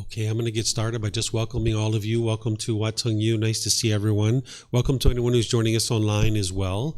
Okay, I'm going to get started by just welcoming all of you. Welcome to Tung. Nice to see everyone. Welcome to anyone who's joining us online as well.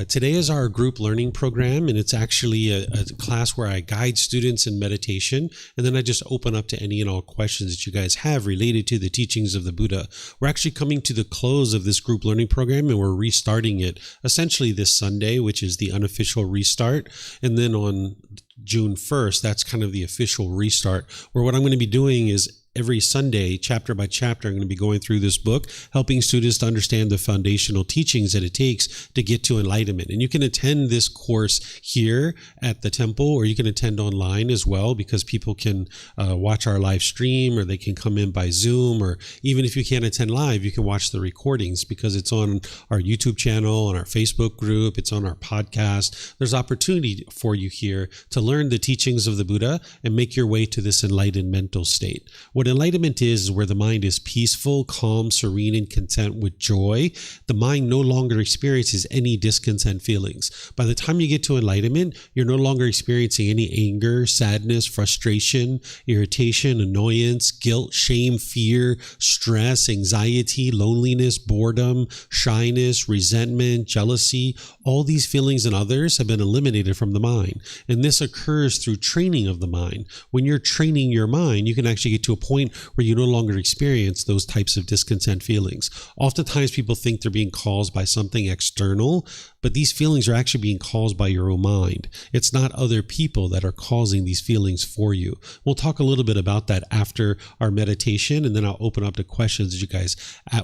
Today is our group learning program, and it's actually a class where I guide students in meditation, and then I just open up to any and all questions that you guys have related to the teachings of the Buddha. We're actually coming to the close of this group learning program, and we're restarting it essentially this Sunday, which is the unofficial restart, and then on June 1st, that's kind of the official restart, where what I'm going to be doing is every Sunday, chapter by chapter, I'm going to be going through this book, helping students to understand the foundational teachings that it takes to get to enlightenment. And you can attend this course here at the temple, or you can attend online as well, because people can watch our live stream, or they can come in by Zoom, or even if you can't attend live, you can watch the recordings, because it's on our YouTube channel, on our Facebook group, it's on our podcast. There's opportunity for you here to learn the teachings of the Buddha and make your way to this enlightened mental state. What enlightenment is where the mind is peaceful, calm, serene, and content with joy. The mind no longer experiences any discontent feelings. By the time you get to enlightenment, you're no longer experiencing any anger, sadness, frustration, irritation, annoyance, guilt, shame, fear, stress, anxiety, loneliness, boredom, shyness, resentment, jealousy. All these feelings and others have been eliminated from the mind. And this occurs through training of the mind. When you're training your mind, you can actually get to a point where you no longer experience those types of discontent feelings. Oftentimes people think they're being caused by something external, but these feelings are actually being caused by your own mind. It's not other people that are causing these feelings for you. We'll talk a little bit about that after our meditation, and then I'll open up to questions that you guys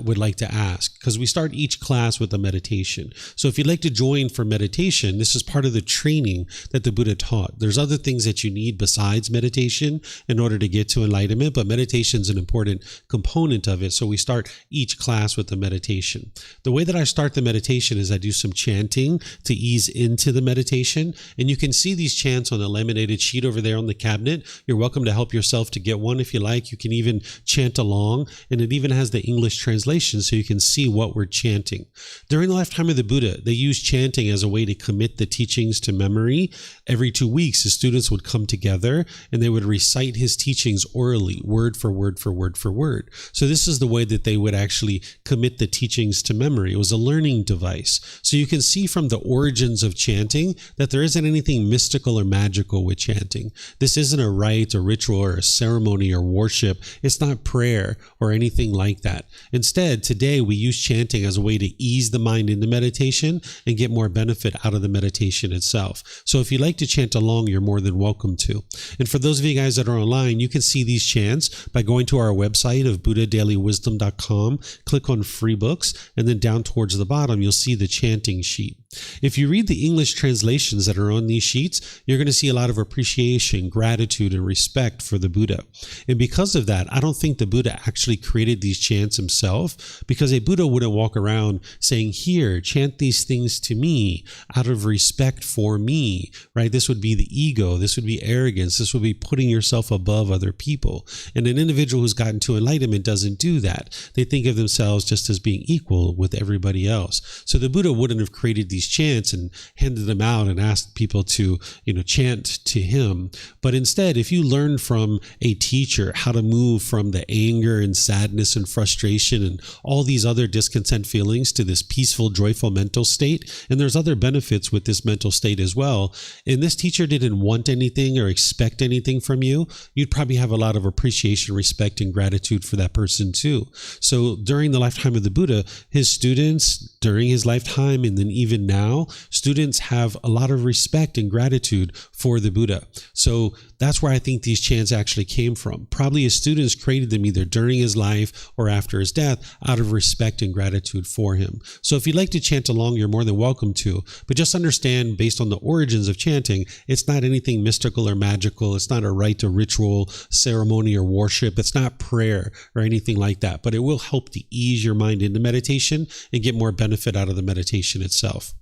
would like to ask, because we start each class with a meditation. So if you'd like to join for meditation, this is part of the training that the Buddha taught. There's other things that you need besides meditation in order to get to enlightenment, but meditation is an important component of it. So we start each class with a meditation. The way that I start the meditation is I do some chanting to ease into the meditation. And you can see these chants on the laminated sheet over there on the cabinet. You're welcome to help yourself to get one if you like. You can even chant along. And it even has the English translation so you can see what we're chanting. During the lifetime of the Buddha, they used chanting as a way to commit the teachings to memory. Every 2 weeks, his students would come together and they would recite his teachings orally, word for word for word for word. So this is the way that they would actually commit the teachings to memory. It was a learning device. So you can see from the origins of chanting that there isn't anything mystical or magical with chanting. This isn't a rite or ritual or a ceremony or worship. It's not prayer or anything like that. Instead, today we use chanting as a way to ease the mind into meditation and get more benefit out of the meditation itself. So if you'd like to chant along, you're more than welcome to. And for those of you guys that are online, you can see these chants by going to our website of buddhadailywisdom.com, click on free books, and then down towards the bottom, you'll see the chanting sheet. If you read the English translations that are on these sheets, you're going to see a lot of appreciation, gratitude, and respect for the Buddha. And because of that, I don't think the Buddha actually created these chants himself, because a Buddha wouldn't walk around saying, here, chant these things to me out of respect for me, right? This would be the ego. This would be arrogance. This would be putting yourself above other people. And an individual who's gotten to enlightenment doesn't do that. They think of themselves just as being equal with everybody else. So the Buddha wouldn't have created these chants and handed them out and asked people to, chant to him. But instead, if you learn from a teacher how to move from the anger and sadness and frustration and all these other discontent feelings to this peaceful, joyful mental state, and there's other benefits with this mental state as well, and this teacher didn't want anything or expect anything from you, you'd probably have a lot of appreciation, respect, and gratitude for that person too. So during the lifetime of the Buddha, his students, during his lifetime, and then even now, students have a lot of respect and gratitude for the Buddha. So that's where I think these chants actually came from. Probably his students created them either during his life or after his death out of respect and gratitude for him. So if you'd like to chant along, you're more than welcome to. But just understand, based on the origins of chanting, it's not anything mystical or magical. It's not a rite or ritual, ceremony or worship. It's not prayer or anything like that. But it will help to ease your mind into meditation and get more benefit out of the meditation itself.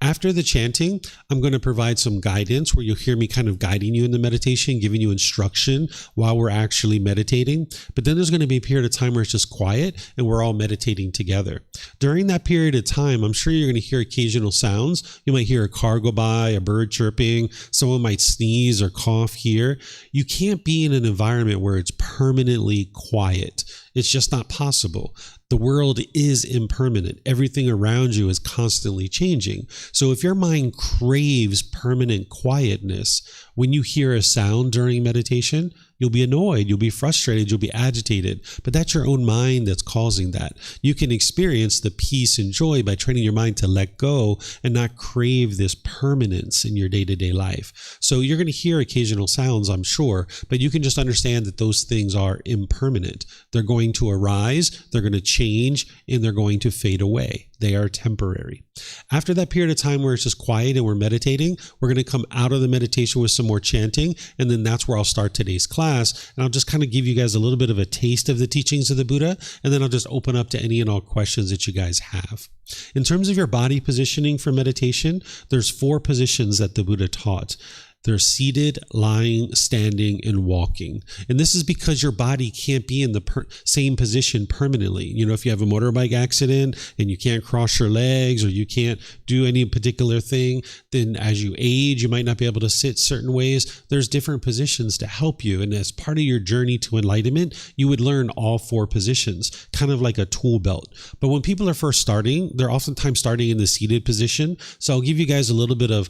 After the chanting, I'm going to provide some guidance where you'll hear me kind of guiding you in the meditation. meditation, giving you instruction while we're actually meditating. But then there's going to be a period of time where it's just quiet and we're all meditating together. During that period of time, I'm sure you're going to hear occasional sounds. You might hear a car go by, a bird chirping, someone might sneeze or cough here. You can't be in an environment where it's permanently quiet. It's just not possible. The world is impermanent. Everything around you is constantly changing. So if your mind craves permanent quietness, when you hear a sound during meditation, you'll be annoyed, you'll be frustrated, you'll be agitated. But that's your own mind that's causing that. You can experience the peace and joy by training your mind to let go and not crave this permanence in your day-to-day life. So you're going to hear occasional sounds, I'm sure, but you can just understand that those things are impermanent. They're going to arise, they're going to change, and they're going to fade away. They are temporary. After that period of time where it's just quiet and we're meditating, we're going to come out of the meditation with some more chanting, and then that's where I'll start today's class. And I'll just kind of give you guys a little bit of a taste of the teachings of the Buddha, and then I'll just open up to any and all questions that you guys have. In terms of your body positioning for meditation, there's 4 positions that the Buddha taught. They're seated, lying, standing, and walking. And this is because your body can't be in the same position permanently. You know, if you have a motorbike accident and you can't cross your legs or you can't do any particular thing, then as you age, you might not be able to sit certain ways. There's different positions to help you. And as part of your journey to enlightenment, you would learn all 4 positions, kind of like a tool belt. But when people are first starting, they're oftentimes starting in the seated position. So I'll give you guys a little bit of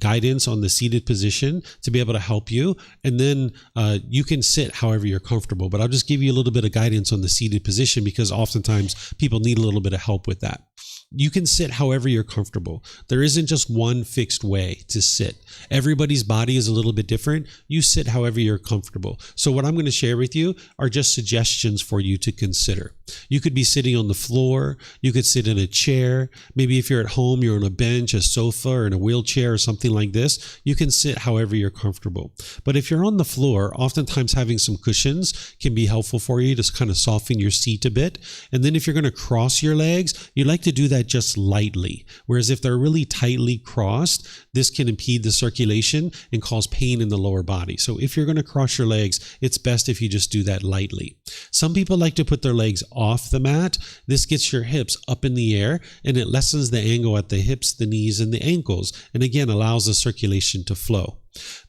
guidance on the seated position to be able to help you. And then you can sit however you're comfortable. But I'll just give you a little bit of guidance on the seated position because oftentimes people need a little bit of help with that. You can sit however you're comfortable. There isn't just one fixed way to sit. Everybody's body is a little bit different. You sit however you're comfortable. So what I'm going to share with you are just suggestions for you to consider. You could be sitting on the floor. You could sit in a chair. Maybe if you're at home, you're on a bench, a sofa, or in a wheelchair or something like this. You can sit however you're comfortable. But if you're on the floor, oftentimes having some cushions can be helpful for you to kind of soften your seat a bit. And then if you're going to cross your legs, you like to do that just lightly. Whereas if they're really tightly crossed, this can impede the circulation and cause pain in the lower body. So if you're going to cross your legs, it's best if you just do that lightly. Some people like to put their legs off the mat. This gets your hips up in the air and it lessens the angle at the hips, the knees, and the ankles. And again, allows the circulation to flow.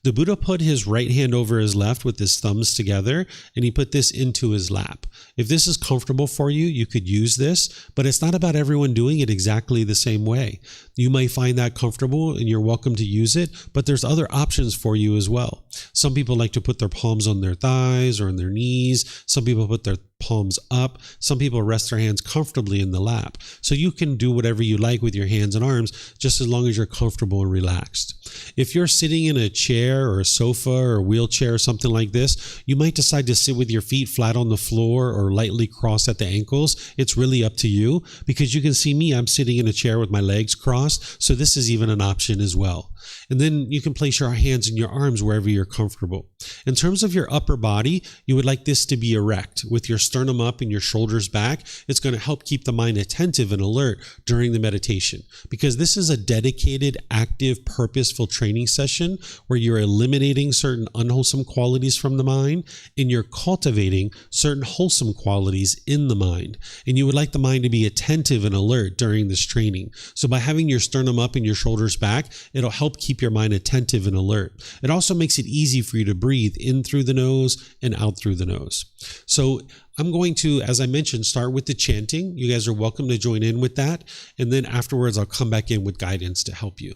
The Buddha put his right hand over his left with his thumbs together, and he put this into his lap. If this is comfortable for you, you could use this, but it's not about everyone doing it exactly the same way. You might find that comfortable and you're welcome to use it, but there's other options for you as well. Some people like to put their palms on their thighs or on their knees. Some people put their palms up. Some people rest their hands comfortably in the lap. So you can do whatever you like with your hands and arms, just as long as you're comfortable and relaxed. If you're sitting in a chair or a sofa or a wheelchair or something like this, you might decide to sit with your feet flat on the floor or lightly crossed at the ankles. It's really up to you because you can see me, I'm sitting in a chair with my legs crossed. So this is even an option as well. And then you can place your hands in your arms wherever you're comfortable. In terms of your upper body, you would like this to be erect with your sternum up and your shoulders back. It's going to help keep the mind attentive and alert during the meditation because this is a dedicated, active, purposeful training session where you're eliminating certain unwholesome qualities from the mind and you're cultivating certain wholesome qualities in the mind. And you would like the mind to be attentive and alert during this training. So by having your sternum up and your shoulders back, it'll help keep your mind attentive and alert. It also makes it easy for you to breathe in through the nose and out through the nose. So I'm going to, as I mentioned, start with the chanting. You guys are welcome to join in with that. And then afterwards, I'll come back in with guidance to help you.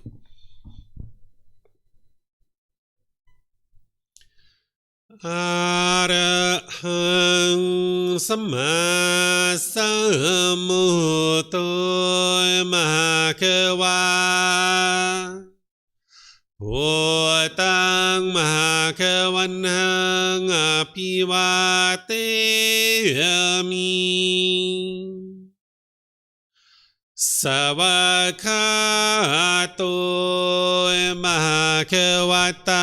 Arahang Samma Sambuddho Bhagava Bhutang Bhagavanang Apivateyami Savakato Bhagavata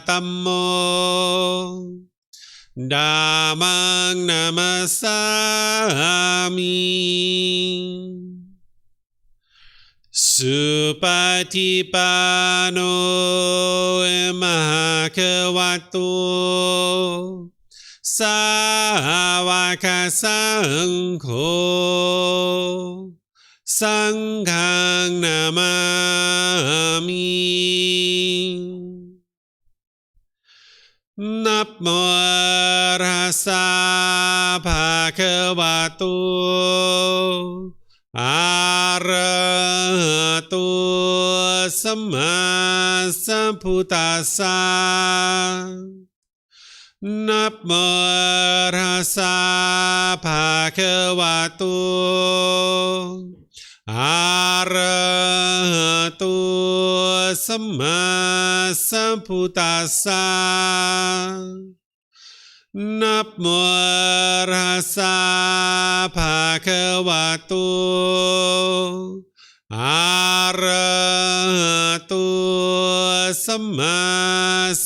Tammo Dhammang Namasami สุปฏิปันโนมหะคะวะโตสาวกสังโฆสังฆังนามามินะโมตัสสะภะคะวะโตอะระหะโตสัมมาสัมพุทธัสสะนะโมตัสสะภะคะวะโตอะระหะโตสัมมาสัมพุทธัสสะนะโมตัสสะภะคะวะโตอะระหะโตสัมมา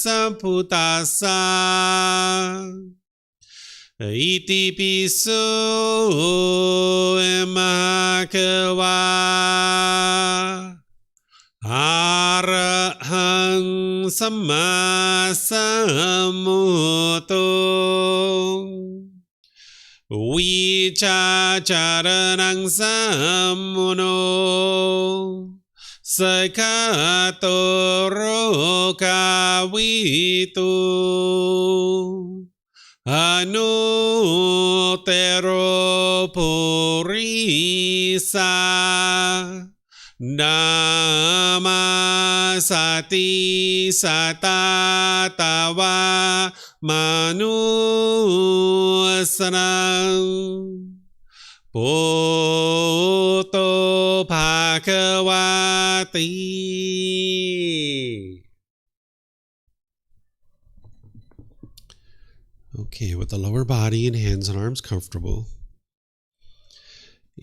สัมพุทธัสสะอิติปิโสมะคะวะอะระหังสัมมาสัมพุทโธวิชาจารนังสัมมุโนสกขาโตโรกาวิตุอนุเตโรปุริสานามาสติสตาตาวามนุสนังปุตโตภะคะวะติ Okay, with the lower body and hands and arms comfortable,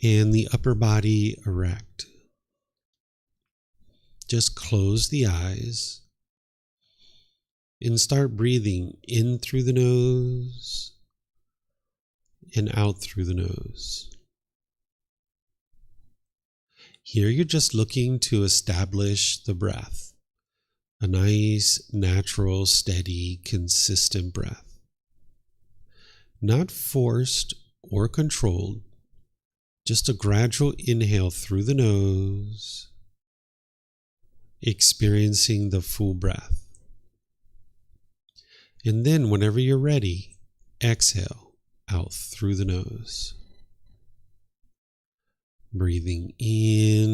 and the upper body erect. Just close the eyes and start breathing in through the nose and out through the nose. Here you're just looking to establish the breath, a nice, natural, steady, consistent breath. Not forced or controlled, just a gradual inhale through the nose, experiencing the full breath. And then whenever you're ready, exhale out through the nose. Breathing in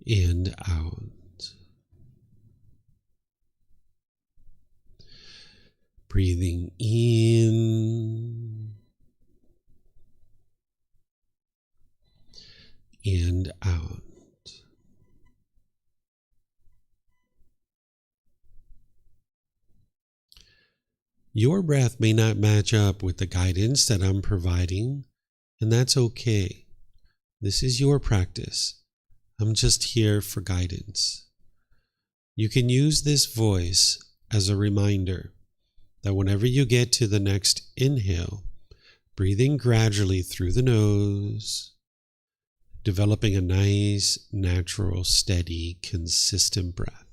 and out. Breathing in and out. Your breath may not match up with the guidance that I'm providing, and that's okay. This is your practice. I'm just here for guidance. You can use this voice as a reminder that whenever you get to the next inhale, breathing gradually through the nose, developing a nice, natural, steady, consistent breath.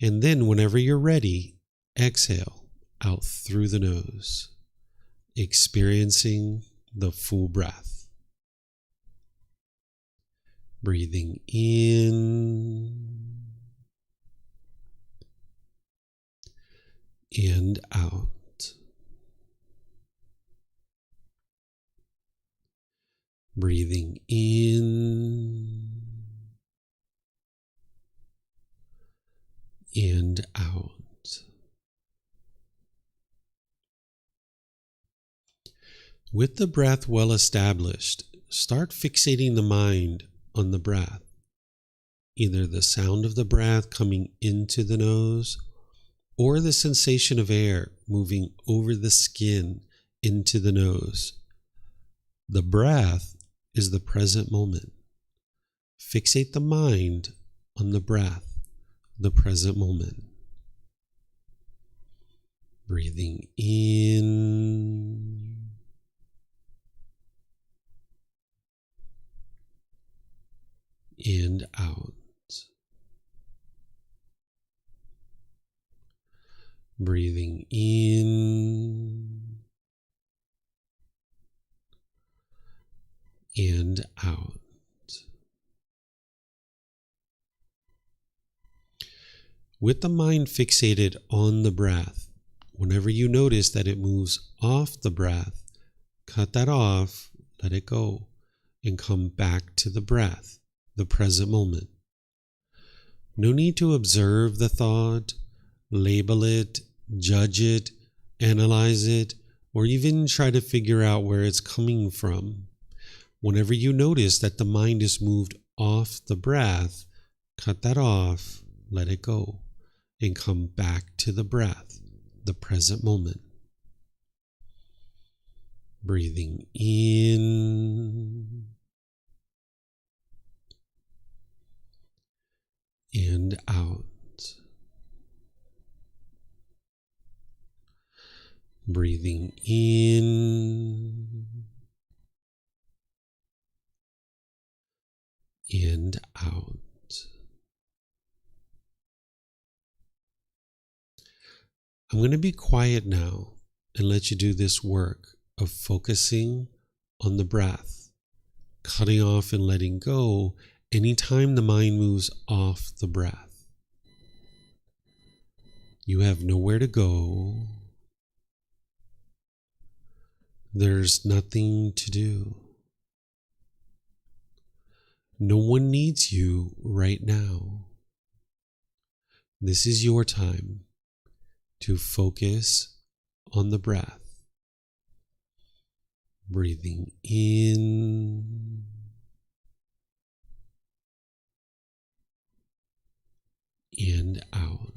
And then whenever you're ready, exhale out through the nose, experiencing the full breath. Breathing in and out. Breathing in and out. With the breath well established, start fixating the mind on the breath, either the sound of the breath coming into the nose or the sensation of air moving over the skin into the nose. The breath is the present moment. Fixate the mind on the breath, the present moment. Breathing in Breathing in and out. With the mind fixated on the breath, whenever you notice that it moves off the breath, cut that off, let it go, and come back to the breath, the present moment. No need to observe the thought, label it, judge it, analyze it, or even try to figure out where it's coming from. Whenever you notice that the mind is moved off the breath, cut that off, let it go, and come back to the breath, the present moment. Breathing in and out. Breathing in and out. I'm going to be quiet now and let you do this work of focusing on the breath, cutting off and letting go anytime the mind moves off the breath. You have nowhere to go. There's nothing to do. No one needs you right now. This is your time to focus on the breath. Breathing in and out.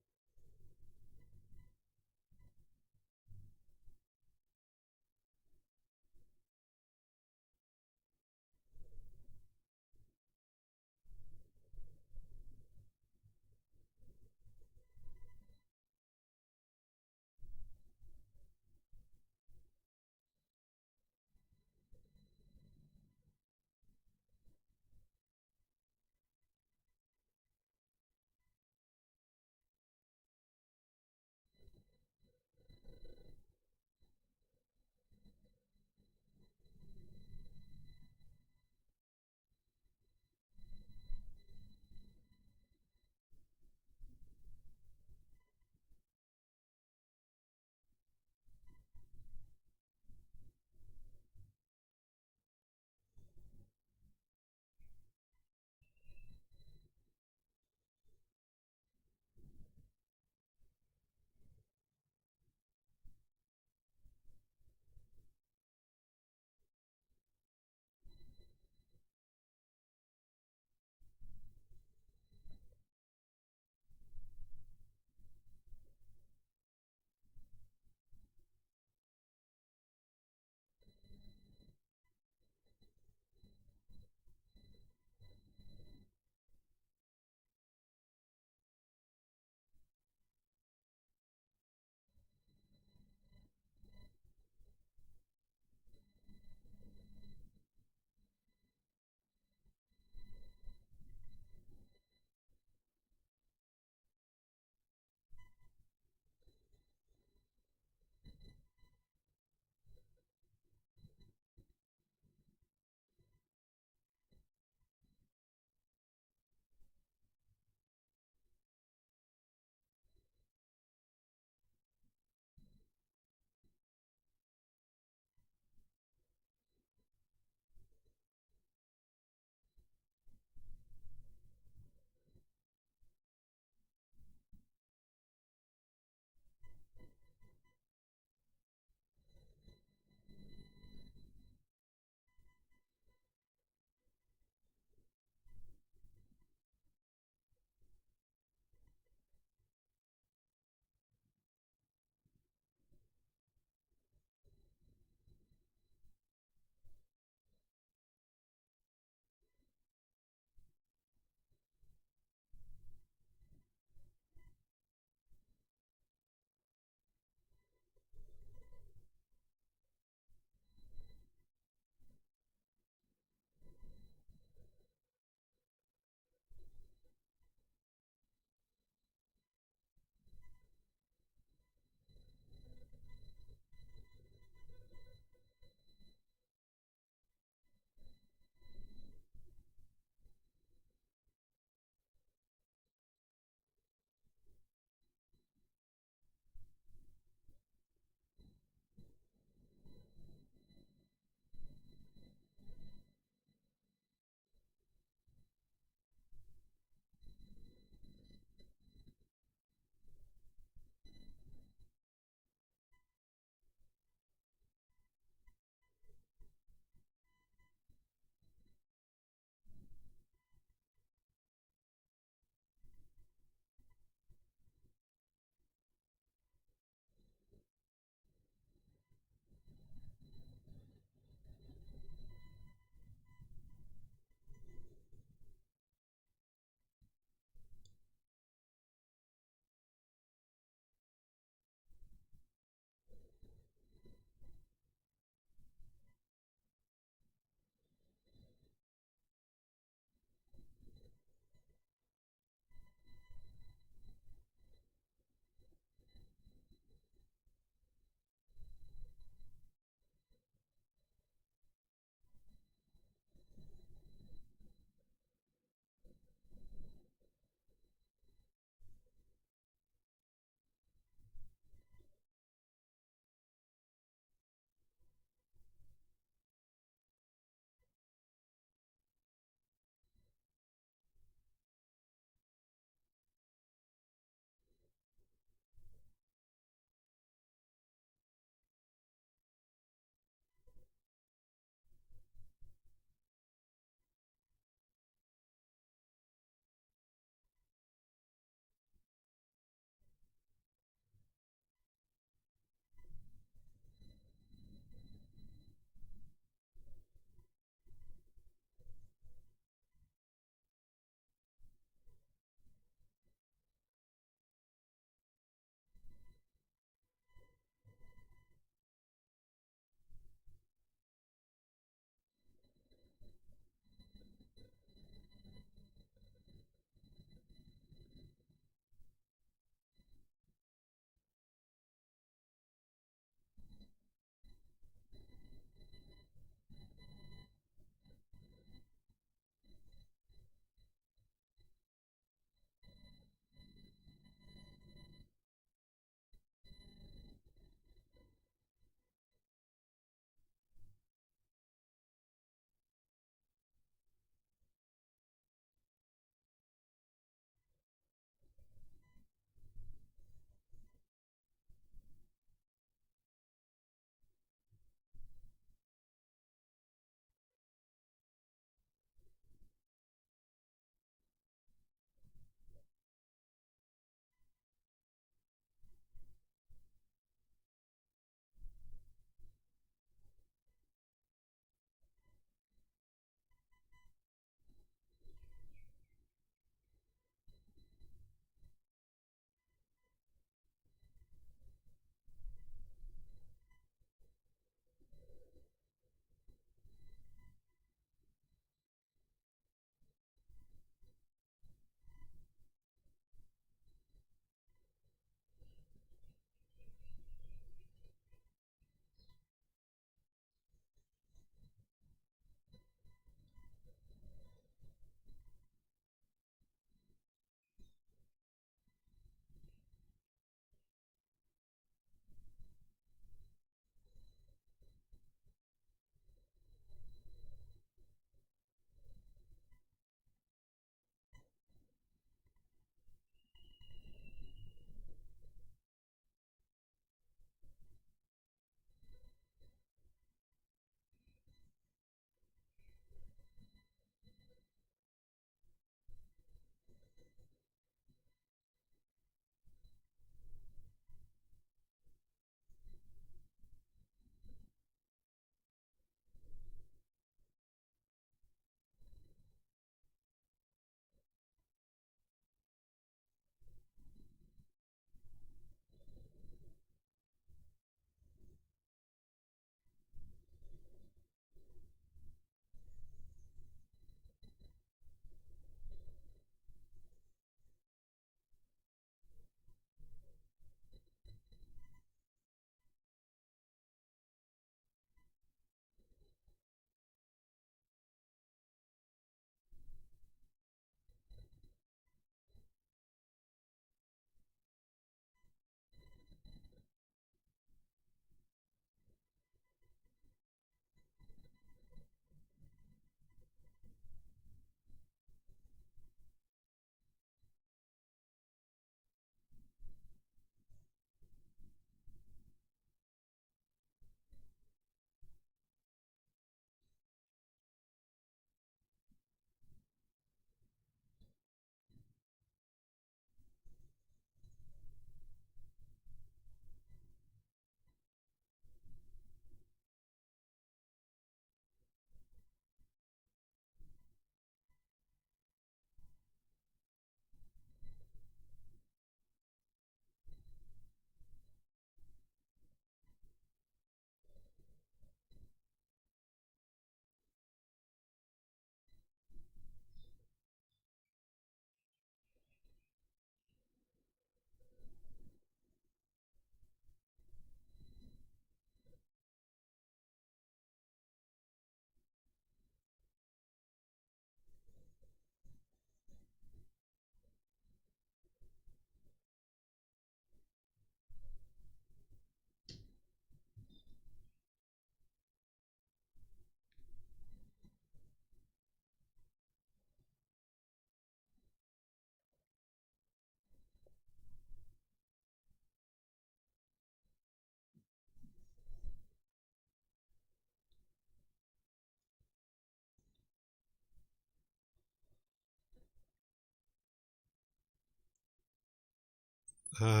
อะ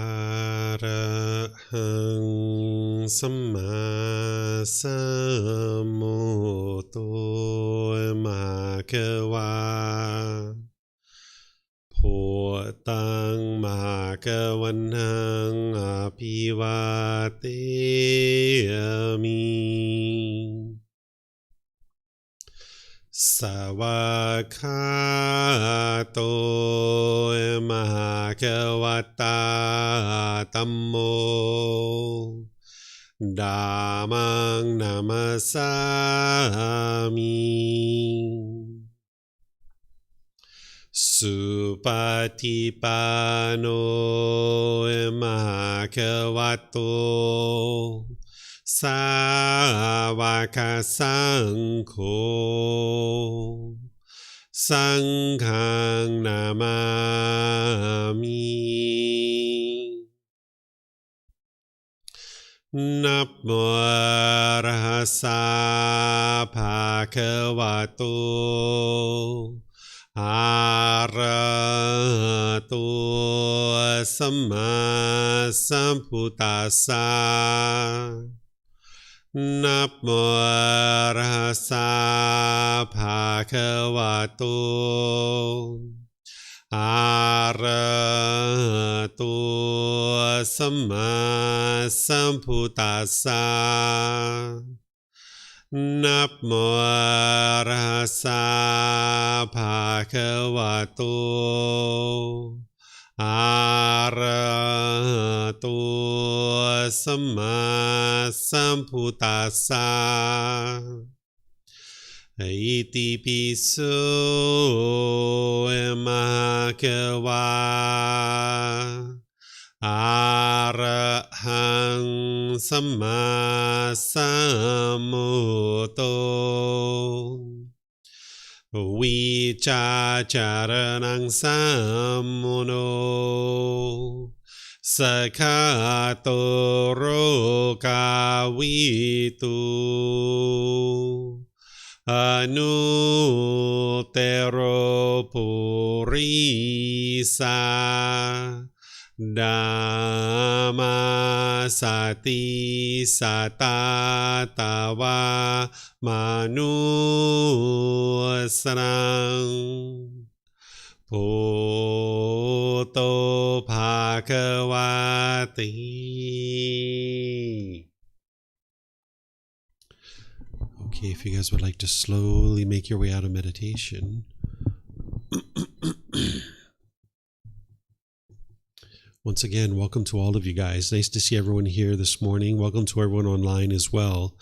ระหังสัมมาสัมพุทโธภะคะวาพุทธังภะคะวันตังอะภิวาเทมิสวากขาโตมหะคะวะตาธัมโมธัมมังนัมสสามิสุปฏิปันโนมหะคะวะโตสาวกสังโฆสังฆังนามามินะโมอะระหะสะภะคะวะโตอะระหะโตสัมมาสัมพุทธัสสะนะโมอะระหะสะภะคะวะโตอะระหะโตสัมมาสัมพุทธัสสะนะโมอะระหะสะภะคะวะโตอะระหะโตสัมมาสัมพุทธัสสะอิติปิโสมะคะวะอะระหังสัมมาสัมพุทโธวิจาจารณังสัมมุโนสคาโตโรกาวิตุอนุเตโรปุริสาดัมมาสติสัตตาตาวามนุสรังพุทโธภะคะวะติ Okay, if you guys would like to slowly make your way out of meditation. Once again, welcome to all of you guys. Nice to see everyone here this morning. Welcome to everyone online as well.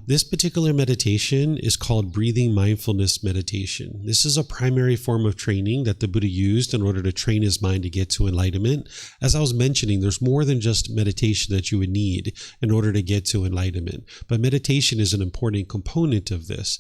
This particular meditation is called Breathing Mindfulness Meditation. This is a primary form of training that the Buddha used in order to train his mind to get to enlightenment. As I was mentioning, there's more than just meditation that you would need in order to get to enlightenment, but meditation is an important component of this.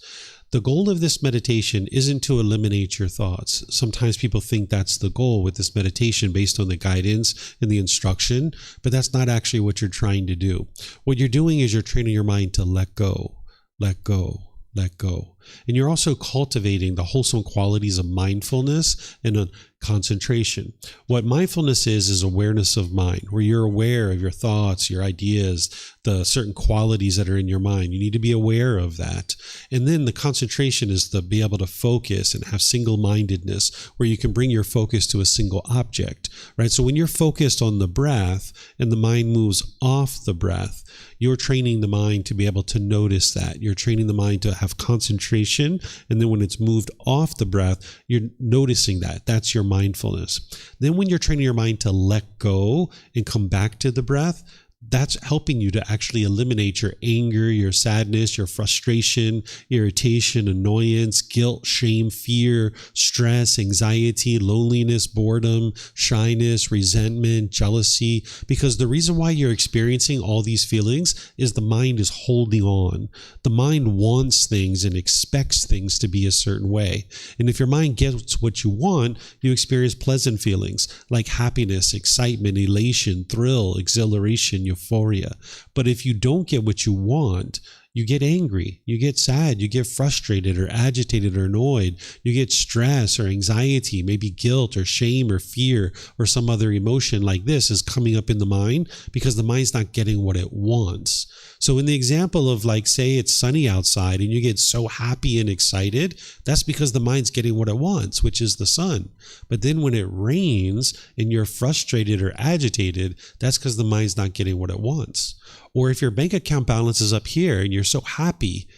The goal of this meditation isn't to eliminate your thoughts. Sometimes people think that's the goal with this meditation based on the guidance and the instruction, but that's not actually what you're trying to do. What you're doing is you're training your mind to let go, let go, let go. And you're also cultivating the wholesome qualities of mindfulness and concentration. What mindfulness is awareness of mind, where you're aware of your thoughts, your ideas, the certain qualities that are in your mind. You need to be aware of that. And then the concentration is to be able to focus and have single-mindedness, where you can bring your focus to a single object, right? So when you're focused on the breath and the mind moves off the breath, you're training the mind to be able to notice that. You're training the mind to have concentration. And then when it's moved off the breath, you're noticing that. That's your mindfulness. Then when you're training your mind to let go and come back to the breath, that's helping you to actually eliminate your anger, your sadness, your frustration, irritation, annoyance, guilt, shame, fear, stress, anxiety, loneliness, boredom, shyness, resentment, jealousy. Because the reason why you're experiencing all these feelings is the mind is holding on. The mind wants things and expects things to be a certain way. And if your mind gets what you want, you experience pleasant feelings like happiness, excitement, elation, thrill, exhilaration, euphoria. But if you don't get what you want, You get angry, you get sad, you get frustrated or agitated or annoyed, you get stress or anxiety, maybe guilt or shame or fear or some other emotion like this is coming up in the mind because the mind's not getting what it wants. So in the example of like, say it's sunny outside and you get so happy and excited, that's because the mind's getting what it wants, which is the sun. But then when it rains and you're frustrated or agitated, that's because the mind's not getting what it wants. Or if your bank account balance is up here and you're so happy,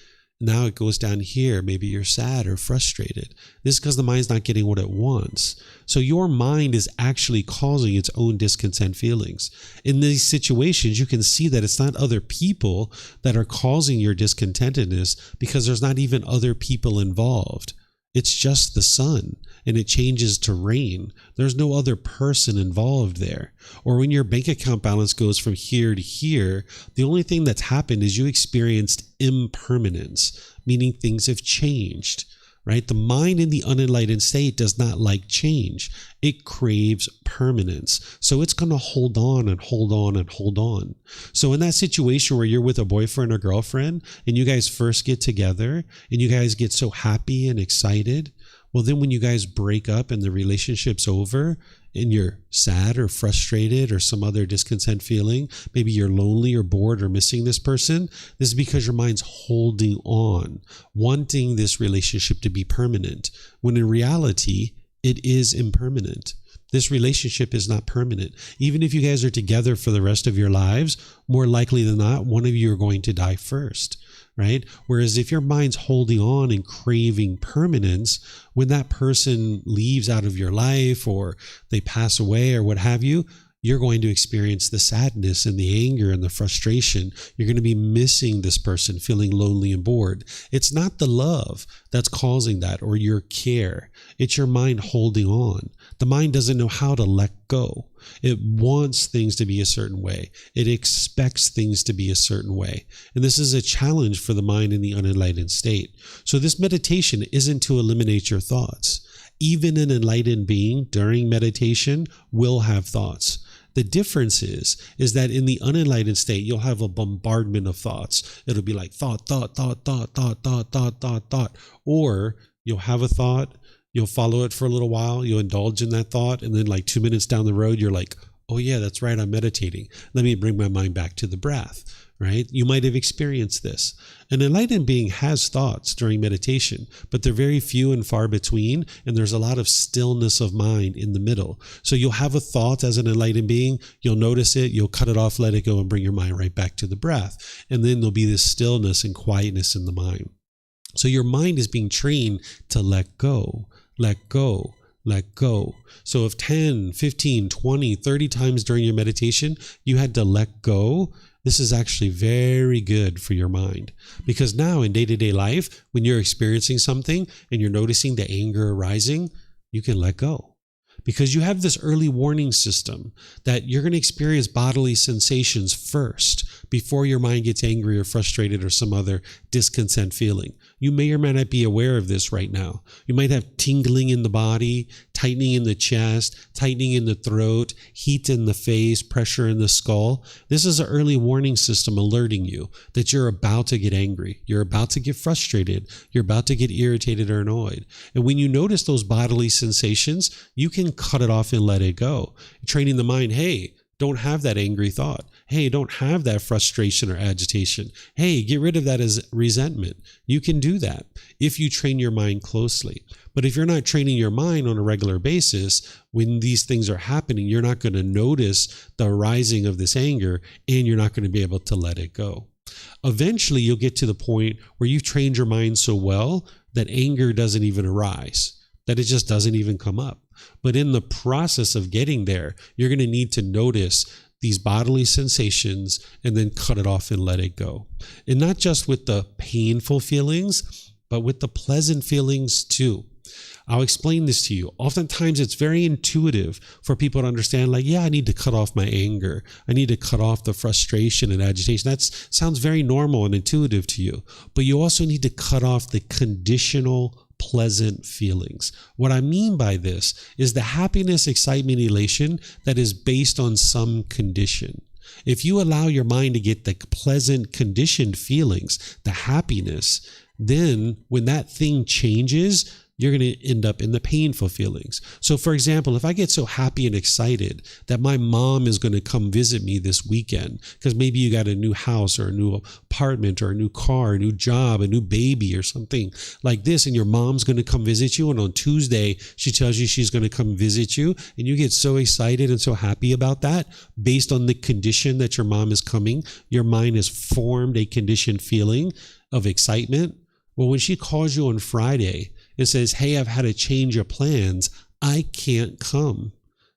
now it goes down here. Maybe you're sad or frustrated. This is because the mind's not getting what it wants. So your mind is actually causing its own discontent feelings. In these situations, you can see that it's not other people that are causing your discontentedness because there's not even other people involved. It's just the sun, and it changes to rain. There's no other person involved there. Or when your bank account balance goes from here to here, the only thing that's happened is you experienced impermanence, meaning things have changed, right? The mind in the unenlightened state does not like change. It craves permanence. So it's going to hold on and hold on and hold on. So in that situation where you're with a boyfriend or girlfriend and you guys first get together and you guys get so happy and excited, well, then when you guys break up and the relationship's over and you're sad or frustrated or some other discontent feeling, maybe you're lonely or bored or missing this person, this is because your mind's holding on, wanting this relationship to be permanent, when in reality, it is impermanent. This relationship is not permanent. Even if you guys are together for the rest of your lives, more likely than not, one of you are going to die first, right? Whereas if your mind's holding on and craving permanence, when that person leaves out of your life or they pass away or what have you, you're going to experience the sadness and the anger and the frustration. You're going to be missing this person, feeling lonely and bored. It's not the love that's causing that or your care. It's your mind holding on. The mind doesn't know how to let go. It wants things to be a certain way. It expects things to be a certain way. And this is a challenge for the mind in the unenlightened state. So this meditation isn't to eliminate your thoughts. Even an enlightened being during meditation will have thoughts. The difference is that in the unenlightened state, you'll have a bombardment of thoughts. It'll be like thought. Or you'll have a thought, you'll follow it for a little while, you'll indulge in that thought, and then like 2 minutes down the road, you're like, oh yeah, that's right, I'm meditating. Let me bring my mind back to the breath, right? You might have experienced this. An enlightened being has thoughts during meditation, but they're very few and far between, and there's a lot of stillness of mind in the middle. So you'll have a thought as an enlightened being, you'll notice it, you'll cut it off, let it go, and bring your mind right back to the breath. And then there'll be this stillness and quietness in the mind. So your mind is being trained to let go, let go, let go. So if 10, 15, 20, 30 times during your meditation, you had to let go, this is actually very good for your mind. Because now in day-to-day life, when you're experiencing something and you're noticing the anger arising, you can let go. Because you have this early warning system that you're going to experience bodily sensations first before your mind gets angry or frustrated or some other discontent feeling. You may or may not be aware of this right now. You might have tingling in the body, tightening in the chest, tightening in the throat, heat in the face, pressure in the skull. This is an early warning system alerting you that you're about to get angry. You're about to get frustrated. You're about to get irritated or annoyed. And when you notice those bodily sensations, you can cut it off and let it go. Training the mind, hey, don't have that angry thought. Hey, don't have that frustration or agitation. Hey, get rid of that as resentment. You can do that if you train your mind closely. But if you're not training your mind on a regular basis, when these things are happening, you're not going to notice the arising of this anger, and you're not going to be able to let it go. Eventually, you'll get to the point where you've trained your mind so well that anger doesn't even arise, that it just doesn't even come up. But in the process of getting there, you're going to need to notice these bodily sensations and then cut it off and let it go. And not just with the painful feelings, but with the pleasant feelings too. I'll explain this to you. Oftentimes it's very intuitive for people to understand, like, yeah, I need to cut off my anger. I need to cut off the frustration and agitation. That sounds very normal and intuitive to you. But you also need to cut off the conditional pleasant feelings. What I mean by this is the happiness, excitement, elation that is based on some condition. If you allow your mind to get the pleasant conditioned feelings, the happiness, then when that thing changes, you're going to end up in the painful feelings. So for example, if I get so happy and excited that my mom is going to come visit me this weekend, because maybe you got a new house or a new apartment or a new car, a new job, a new baby or something like this, and your mom's going to come visit you, and on Tuesday she tells you she's going to come visit you, and you get so excited and so happy about that, based on the condition that your mom is coming, your mind has formed a conditioned feeling of excitement. Well, when she calls you on Friday and says, hey, I've had a change of plans, I can't come,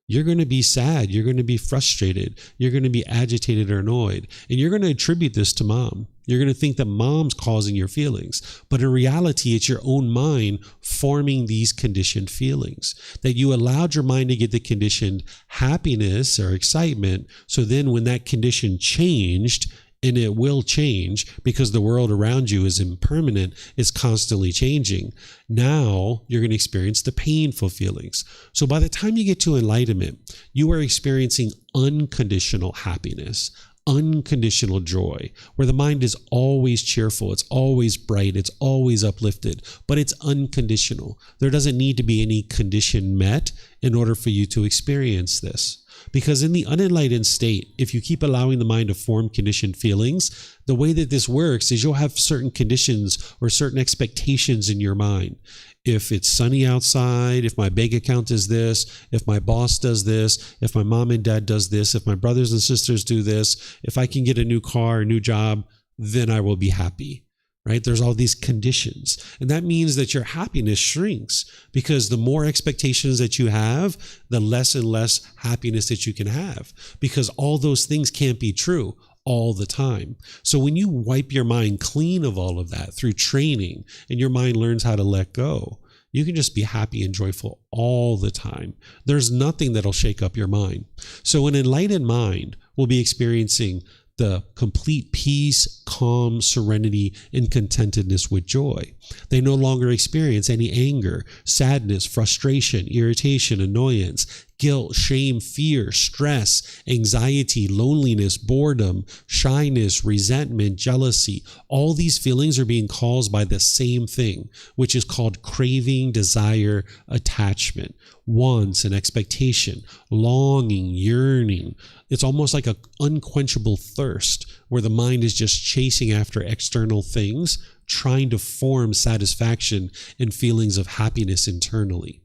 you're going to be sad. You're going to be frustrated. You're going to be agitated or annoyed. And you're going to attribute this to mom. You're going to think that mom's causing your feelings. But in reality, it's your own mind forming these conditioned feelings, that you allowed your mind to get the conditioned happiness or excitement. So then when that condition changed, and it will change because the world around you is impermanent, it's constantly changing. Now you're going to experience the painful feelings. So by the time you get to enlightenment, you are experiencing unconditional happiness, unconditional joy, where the mind is always cheerful, it's always bright, it's always uplifted, but it's unconditional. There doesn't need to be any condition met in order for you to experience this. Because in the unenlightened state, if you keep allowing the mind to form conditioned feelings, the way that this works is you'll have certain conditions or certain expectations in your mind. If it's sunny outside, if my bank account is this, if my boss does this, if my mom and dad does this, if my brothers and sisters do this, if I can get a new car, a new job, then I will be happy. Right? There's all these conditions. And that means that your happiness shrinks, because the more expectations that you have, the less and less happiness that you can have, because all those things can't be true all the time. So when you wipe your mind clean of all of that through training, and your mind learns how to let go, you can just be happy and joyful all the time. There's nothing that'll shake up your mind. So an enlightened mind will be experiencing the complete peace, calm, serenity, and contentedness with joy. They no longer experience any anger, sadness, frustration, irritation, annoyance, guilt, shame, fear, stress, anxiety, loneliness, boredom, shyness, resentment, jealousy. All these feelings are being caused by the same thing, which is called craving, desire, attachment, wants and expectation, longing, yearning. It's almost like an unquenchable thirst where the mind is just chasing after external things, trying to form satisfaction and feelings of happiness internally.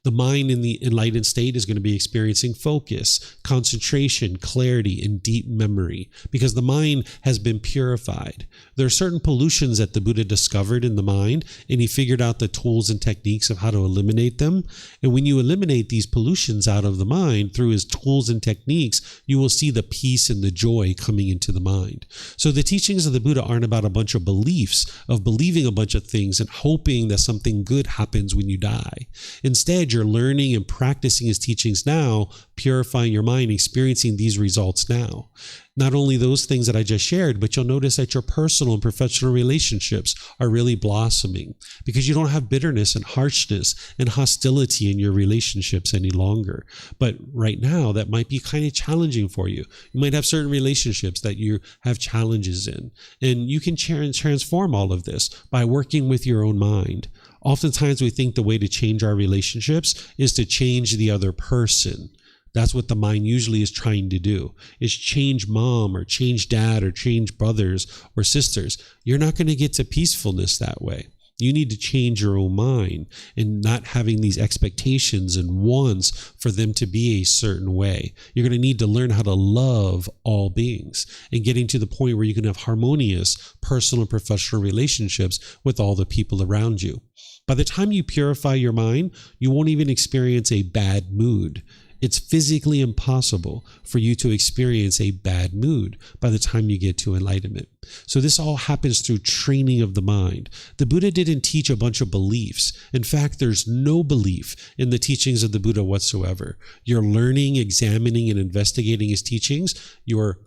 The mind in the enlightened state is going to be experiencing focus, concentration, clarity, and deep memory, because the mind has been purified. There are certain pollutions that the Buddha discovered in the mind, and he figured out the tools and techniques of how to eliminate them. And when you eliminate these pollutions out of the mind through his tools and techniques, you will see the peace and the joy coming into the mind. So the teachings of the Buddha aren't about a bunch of beliefs, of believing a bunch of things and hoping that something good happens when you die. Instead, you're learning and practicing his teachings now, purifying your mind, experiencing these results now. Not only those things that I just shared, but you'll notice that your personal and professional relationships are really blossoming, because you don't have bitterness and harshness and hostility in your relationships any longer. But right now, that might be kind of challenging for you. You might have certain relationships that you have challenges in, and you can transform all of this by working with your own mind. Oftentimes we think the way to change our relationships is to change the other person. That's what the mind usually is trying to do, is change mom or change dad or change brothers or sisters. You're not going to get to peacefulness that way. You need to change your own mind and not having these expectations and wants for them to be a certain way. You're going to need to learn how to love all beings and getting to the point where you can have harmonious personal and professional relationships with all the people around you. By the time you purify your mind, you won't even experience a bad mood. It's physically impossible for you to experience a bad mood by the time you get to enlightenment. So this all happens through training of the mind. The Buddha didn't teach a bunch of beliefs. In fact, there's no belief in the teachings of the Buddha whatsoever. You're learning, examining, and investigating his teachings. You're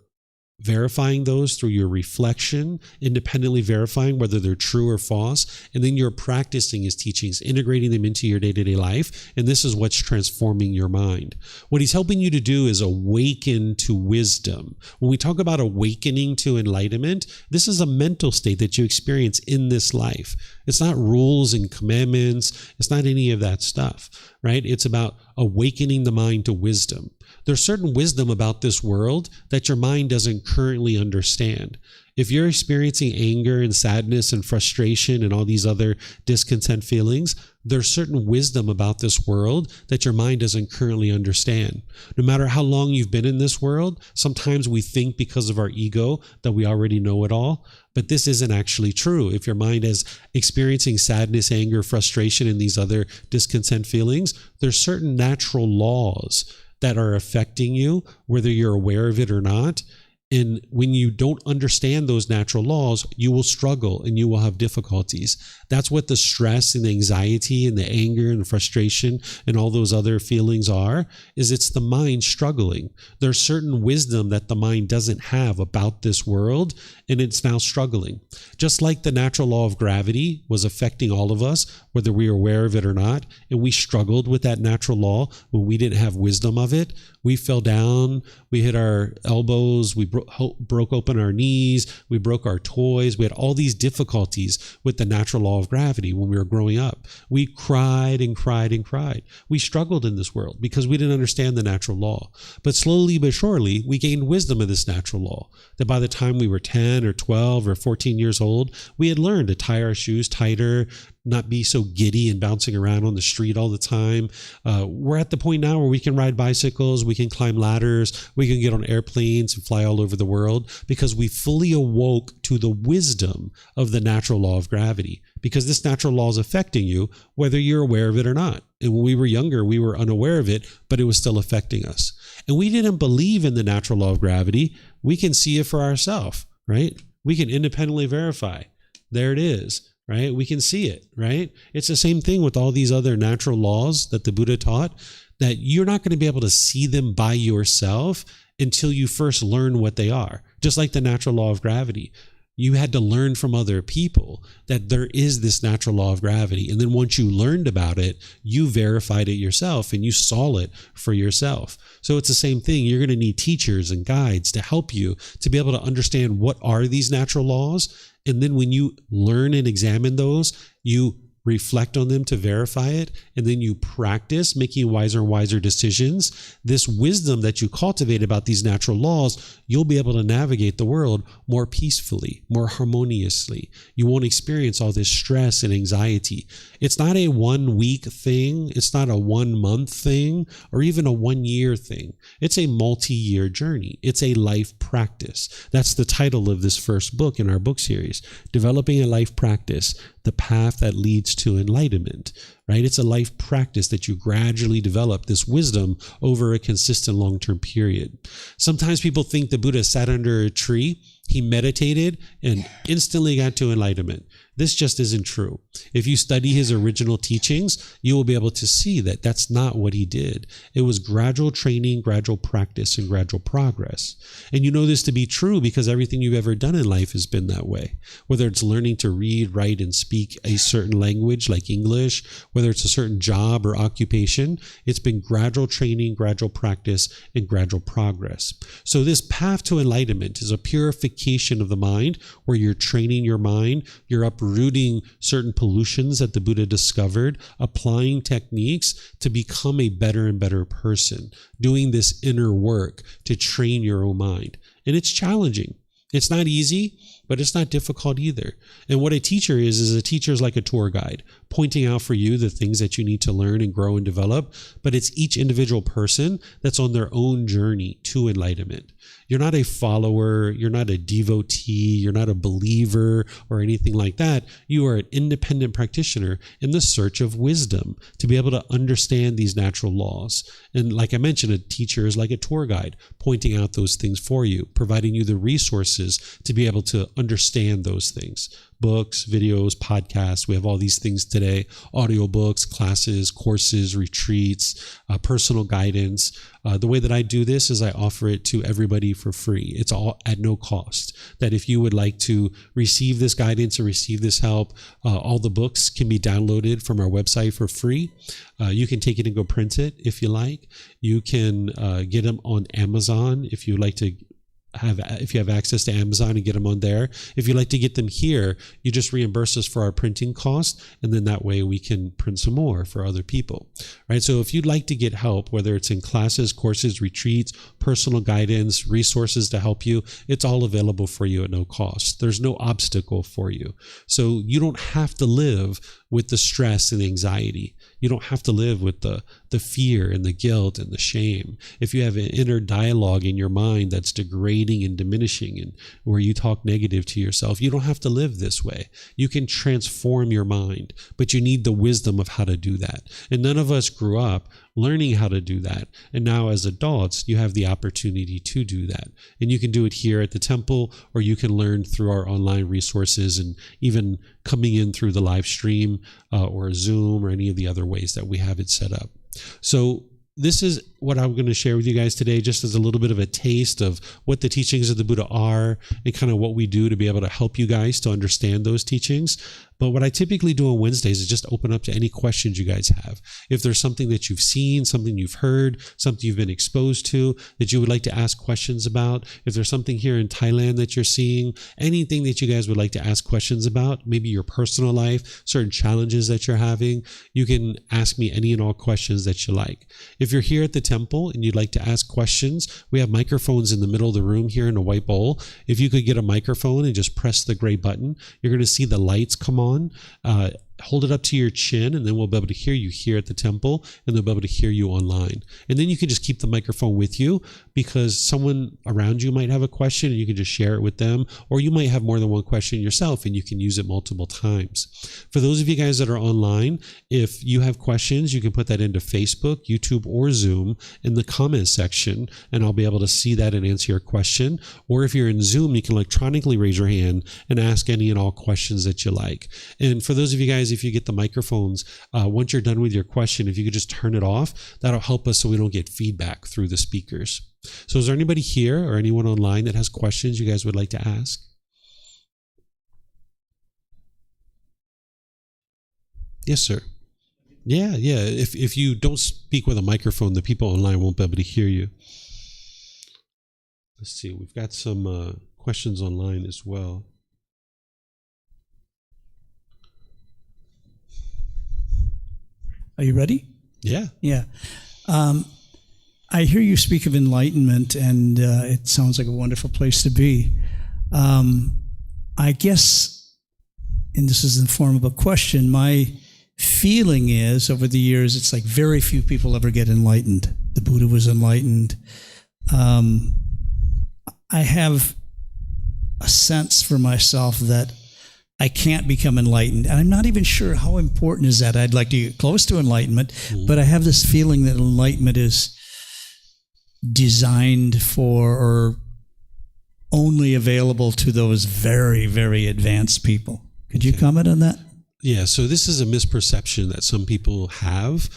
verifying those through your reflection, independently verifying whether they're true or false, and then you're practicing his teachings, integrating them into your day-to-day life, and this is what's transforming your mind. What he's helping you to do is awaken to wisdom. When we talk about awakening to enlightenment, this is a mental state that you experience in this life. It's not rules and commandments. It's not any of that stuff, right? It's about awakening the mind to wisdom. There's certain wisdom about this world that your mind doesn't currently understand. If you're experiencing anger and sadness and frustration and all these other discontent feelings, there's certain wisdom about this world that your mind doesn't currently understand. No matter how long you've been in this world, sometimes we think because of our ego that we already know it all, but this isn't actually true. If your mind is experiencing sadness, anger, frustration, and these other discontent feelings, there's certain natural laws that are affecting you, whether you're aware of it or not. And when you don't understand those natural laws, you will struggle and you will have difficulties. That's what the stress and the anxiety and the anger and the frustration and all those other feelings are, is it's the mind struggling. There's certain wisdom that the mind doesn't have about this world, and it's now struggling. Just like the natural law of gravity was affecting all of us, whether we were aware of it or not, and we struggled with that natural law when we didn't have wisdom of it. We fell down, we hit our elbows, we broke open our knees, we broke our toys. We had all these difficulties with the natural law of gravity when we were growing up. We cried and cried and cried. We struggled in this world because we didn't understand the natural law. But slowly but surely, we gained wisdom of this natural law, that by the time we were 10 or 12 or 14 years old, we had learned to tie our shoes tighter, not be so giddy and bouncing around on the street all the time. We're at the point now where we can ride bicycles, we can climb ladders, we can get on airplanes and fly all over the world because we fully awoke to the wisdom of the natural law of gravity, because this natural law is affecting you whether you're aware of it or not. And when we were younger, we were unaware of it, but it was still affecting us. And we didn't believe in the natural law of gravity. We can see it for ourselves, right? We can independently verify. There it is. Right? We can see it, right? It's the same thing with all these other natural laws that the Buddha taught, that you're not going to be able to see them by yourself until you first learn what they are. Just like the natural law of gravity. You had to learn from other people that there is this natural law of gravity. And then once you learned about it, you verified it yourself and you saw it for yourself. So it's the same thing. You're going to need teachers and guides to help you to be able to understand what are these natural laws. And then when you learn and examine those, you reflect on them to verify it, and then you practice making wiser and wiser decisions. This wisdom that you cultivate about these natural laws, you'll be able to navigate the world more peacefully, more harmoniously. You won't experience all this stress and anxiety. It's not a 1 week thing. It's not a 1 month thing or even a 1 year thing. It's a multi-year journey. It's a life practice. That's the title of this first book in our book series, Developing a Life Practice, the Path That Leads to Enlightenment, right? It's a life practice that you gradually develop this wisdom over a consistent long-term period. Sometimes people think the Buddha sat under a tree, he meditated, and instantly got to enlightenment. This just isn't true. If you study his original teachings, you will be able to see that that's not what he did. It was gradual training, gradual practice, and gradual progress. And you know this to be true because everything you've ever done in life has been that way. Whether it's learning to read, write, and speak a certain language like English, whether it's a certain job or occupation, it's been gradual training, gradual practice, and gradual progress. So this path to enlightenment is a purification of the mind where you're training your mind, you're uprooting certain pollutions that the Buddha discovered, applying techniques to become a better and better person, doing this inner work to train your own mind. And it's challenging. It's not easy, but it's not difficult either. And what a teacher is a teacher is like a tour guide, pointing out for you the things that you need to learn and grow and develop. But it's each individual person that's on their own journey to enlightenment. You're not a follower, you're not a devotee, you're not a believer or anything like that. You are an independent practitioner in the search of wisdom to be able to understand these natural laws. And like I mentioned, a teacher is like a tour guide, pointing out those things for you, providing you the resources to be able to understand those things. Books, videos, podcasts. We have all these things today: audiobooks, classes, courses, retreats, personal guidance. The way that I do this is I offer it to everybody for free. It's all at no cost. That if you would like to receive this guidance or receive this help, all the books can be downloaded from our website for free. You can take it and go print it if you like. You can get them on Amazon if you like to if you have access to Amazon and get them on there. If you like to get them here, you just reimburse us for our printing cost, and then that way we can print some more for other people, right? So if you'd like to get help, whether it's in classes, courses, retreats, personal guidance, resources to help you, it's all available for you at no cost. There's no obstacle for you. So you don't have to live with the stress and anxiety. You don't have to live with the fear and the guilt and the shame. If you have an inner dialogue in your mind that's degrading and diminishing, and where you talk negative to yourself, you don't have to live this way. You can transform your mind, but you need the wisdom of how to do that. And none of us grew up learning how to do that. And now as adults, you have the opportunity to do that. And you can do it here at the temple, or you can learn through our online resources, and even coming in through the live stream or Zoom or any of the other ways that we have it set up. So this is what I'm going to share with you guys today, just as a little bit of a taste of what the teachings of the Buddha are and kind of what we do to be able to help you guys to understand those teachings. But what I typically do on Wednesdays is just open up to any questions you guys have. If there's something that you've seen, something you've heard, something you've been exposed to that you would like to ask questions about, if there's something here in Thailand that you're seeing, anything that you guys would like to ask questions about, maybe your personal life, certain challenges that you're having, you can ask me any and all questions that you like. If you're here at the temple and you'd like to ask questions, we have microphones in the middle of the room here in a white bowl. If you could get a microphone and just press the gray button, you're going to see the lights come on. Hold it up to your chin, and then we'll be able to hear you here at the temple, and they'll be able to hear you online. And then you can just keep the microphone with you, because someone around you might have a question and you can just share it with them, or you might have more than one question yourself and you can use it multiple times. For those of you guys that are online, if you have questions, you can put that into Facebook, YouTube, or Zoom in the comments section, and I'll be able to see that and answer your question. Or if you're in Zoom, you can electronically raise your hand and ask any and all questions that you like. And for those of you guys, if you get the microphones, once you're done with your question, if you could just turn it off, that'll help us so we don't get feedback through the speakers. So is there anybody here or anyone online that has questions you guys would like to ask? Yes, sir. Yeah. If you don't speak with a microphone, the people online won't be able to hear you. Let's see. We've got some questions online as well. Are you ready? Yeah. Yeah. I hear you speak of enlightenment, and it sounds like a wonderful place to be. I guess, and this is in the form of a question, my feeling is, over the years, it's like very few people ever get enlightened. The Buddha was enlightened. I have a sense for myself that I can't become enlightened. And I'm not even sure how important is that. I'd like to get close to enlightenment, but I have this feeling that enlightenment is designed for, or only available to, those very, very advanced people. Could you comment on that? Yeah, so this is a misperception that some people have.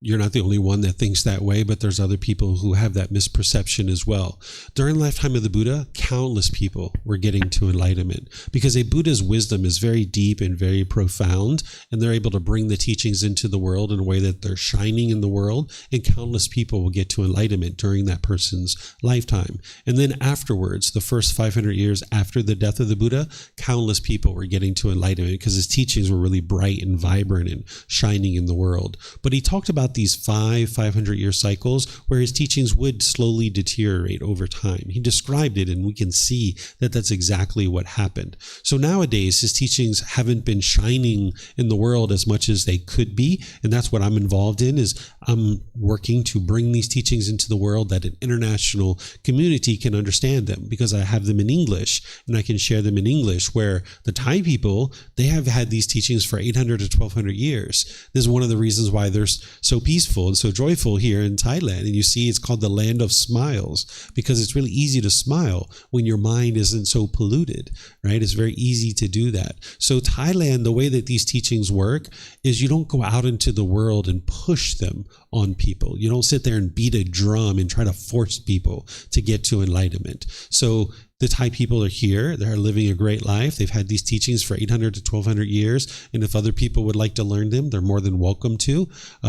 You're not the only one that thinks that way, but there's other people who have that misperception as well. During the lifetime of the Buddha, countless people were getting to enlightenment, because a Buddha's wisdom is very deep and very profound, and they're able to bring the teachings into the world in a way that they're shining in the world, and countless people will get to enlightenment during that person's lifetime. And then afterwards, the first 500 years after the death of the Buddha, countless people were getting to enlightenment because his teachings were really bright and vibrant and shining in the world. But he talked about these 500-year cycles where his teachings would slowly deteriorate over time. He described it, and we can see that that's exactly what happened. So nowadays, his teachings haven't been shining in the world as much as they could be, and that's what I'm involved in. Is I'm working to bring these teachings into the world that an international community can understand them, because I have them in English and I can share them in English, where the Thai people, they have had these teachings for 800 to 1200 years. This is one of the reasons why they're so so peaceful and so joyful here in Thailand. And you see, it's called the land of smiles because it's really easy to smile when your mind isn't so polluted, right? It's very easy to do that. So Thailand, the way that these teachings work is you don't go out into the world and push them on people. You don't sit there and beat a drum and try to force people to get to enlightenment. So the Thai people are here. They're living a great life. They've had these teachings for 800 to 1200 years. And if other people would like to learn them, they're more than welcome to.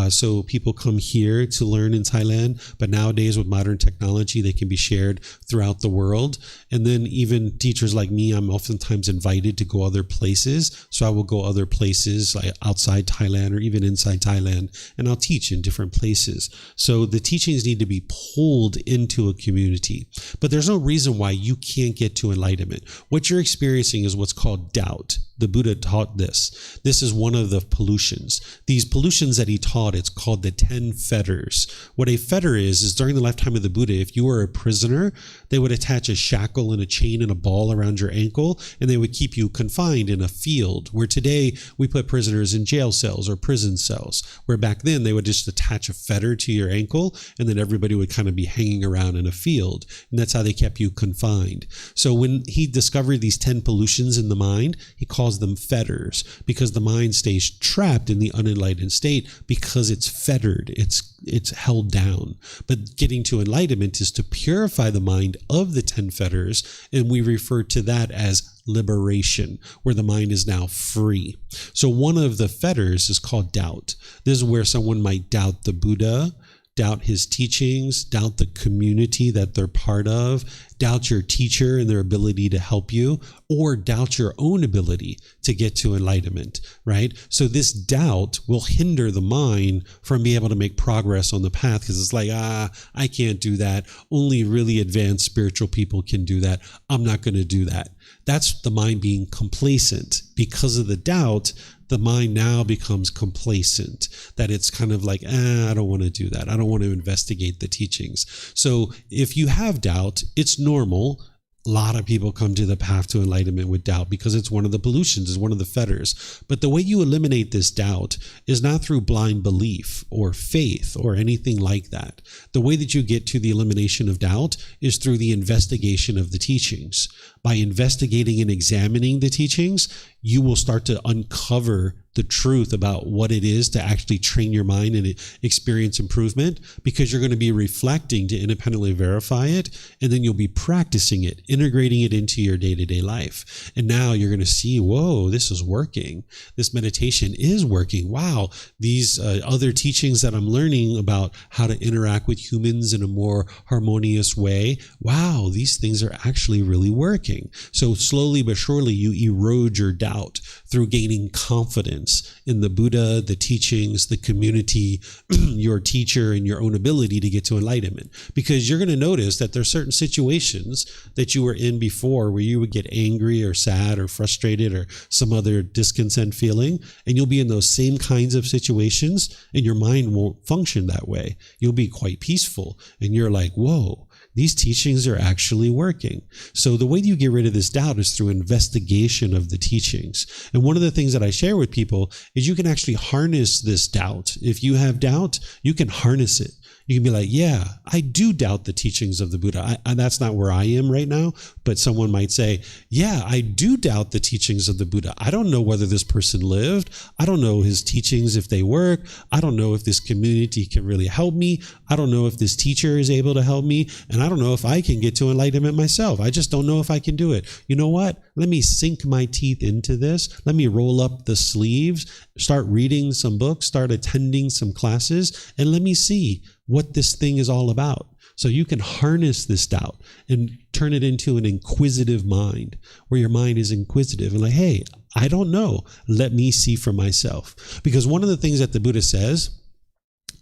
So people come here to learn in Thailand. But nowadays with modern technology, they can be shared throughout the world. And then even teachers like me, I'm oftentimes invited to go other places. So I will go other places like outside Thailand or even inside Thailand, and I'll teach in different places. So the teachings need to be pulled into a community. But there's no reason why you can't get to enlightenment. What you're experiencing is what's called doubt. The Buddha taught this. This is one of the pollutions. These pollutions that he taught, it's called the 10 fetters. What a fetter is during the lifetime of the Buddha, if you were a prisoner, they would attach a shackle and a chain and a ball around your ankle, and they would keep you confined in a field, where today we put prisoners in jail cells or prison cells, where back then they would just attach a fetter to your ankle, and then everybody would kind of be hanging around in a field. And that's how they kept you confined. So when he discovered these 10 pollutions in the mind, he calls them fetters, because the mind stays trapped in the unenlightened state because it's fettered, it's held down. But getting to enlightenment is to purify the mind of the 10 fetters, and we refer to that as liberation, where the mind is now free. So one of the fetters is called doubt. This is where someone might doubt the Buddha, doubt his teachings, doubt the community that they're part of, doubt your teacher and their ability to help you, or doubt your own ability to get to enlightenment, right? So this doubt will hinder the mind from being able to make progress on the path, because it's like, I can't do that. Only really advanced spiritual people can do that. I'm not going to do that. That's the mind being complacent. Because of the doubt, the mind now becomes complacent, that it's kind of like, I don't want to do that. I don't want to investigate the teachings. So if you have doubt, it's normal. A lot of people come to the path to enlightenment with doubt because it's one of the pollutions, it's one of the fetters. But the way you eliminate this doubt is not through blind belief or faith or anything like that. The way that you get to the elimination of doubt is through the investigation of the teachings. By investigating and examining the teachings, you will start to uncover the truth about what it is to actually train your mind and experience improvement, because you're going to be reflecting to independently verify it, and then you'll be practicing it, integrating it into your day-to-day life. And now you're going to see, whoa, this is working. This meditation is working. Wow, these other teachings that I'm learning about how to interact with humans in a more harmonious way, wow, these things are actually really working. So slowly but surely you erode your doubt through gaining confidence in the Buddha, the teachings, the community, your teacher, and your own ability to get to enlightenment. Because you're going to notice that there are certain situations that you were in before where you would get angry or sad or frustrated or some other discontent feeling, and you'll be in those same kinds of situations and your mind won't function that way. You'll be quite peaceful and you're like, whoa, these teachings are actually working. So the way you get rid of this doubt is through investigation of the teachings. And one of the things that I share with people is you can actually harness this doubt. If you have doubt, you can harness it. You can be like, yeah, I do doubt the teachings of the Buddha. That's not where I am right now, but someone might say, yeah, I do doubt the teachings of the Buddha. I don't know whether this person lived. I don't know his teachings, if they work. I don't know if this community can really help me. I don't know if this teacher is able to help me. And I don't know if I can get to enlightenment myself. I just don't know if I can do it. You know what? Let me sink my teeth into this. Let me roll up the sleeves, start reading some books, start attending some classes, and let me see what this thing is all about. So you can harness this doubt and turn it into an inquisitive mind, where your mind is inquisitive and like, hey, I don't know. Let me see for myself. Because one of the things that the Buddha says,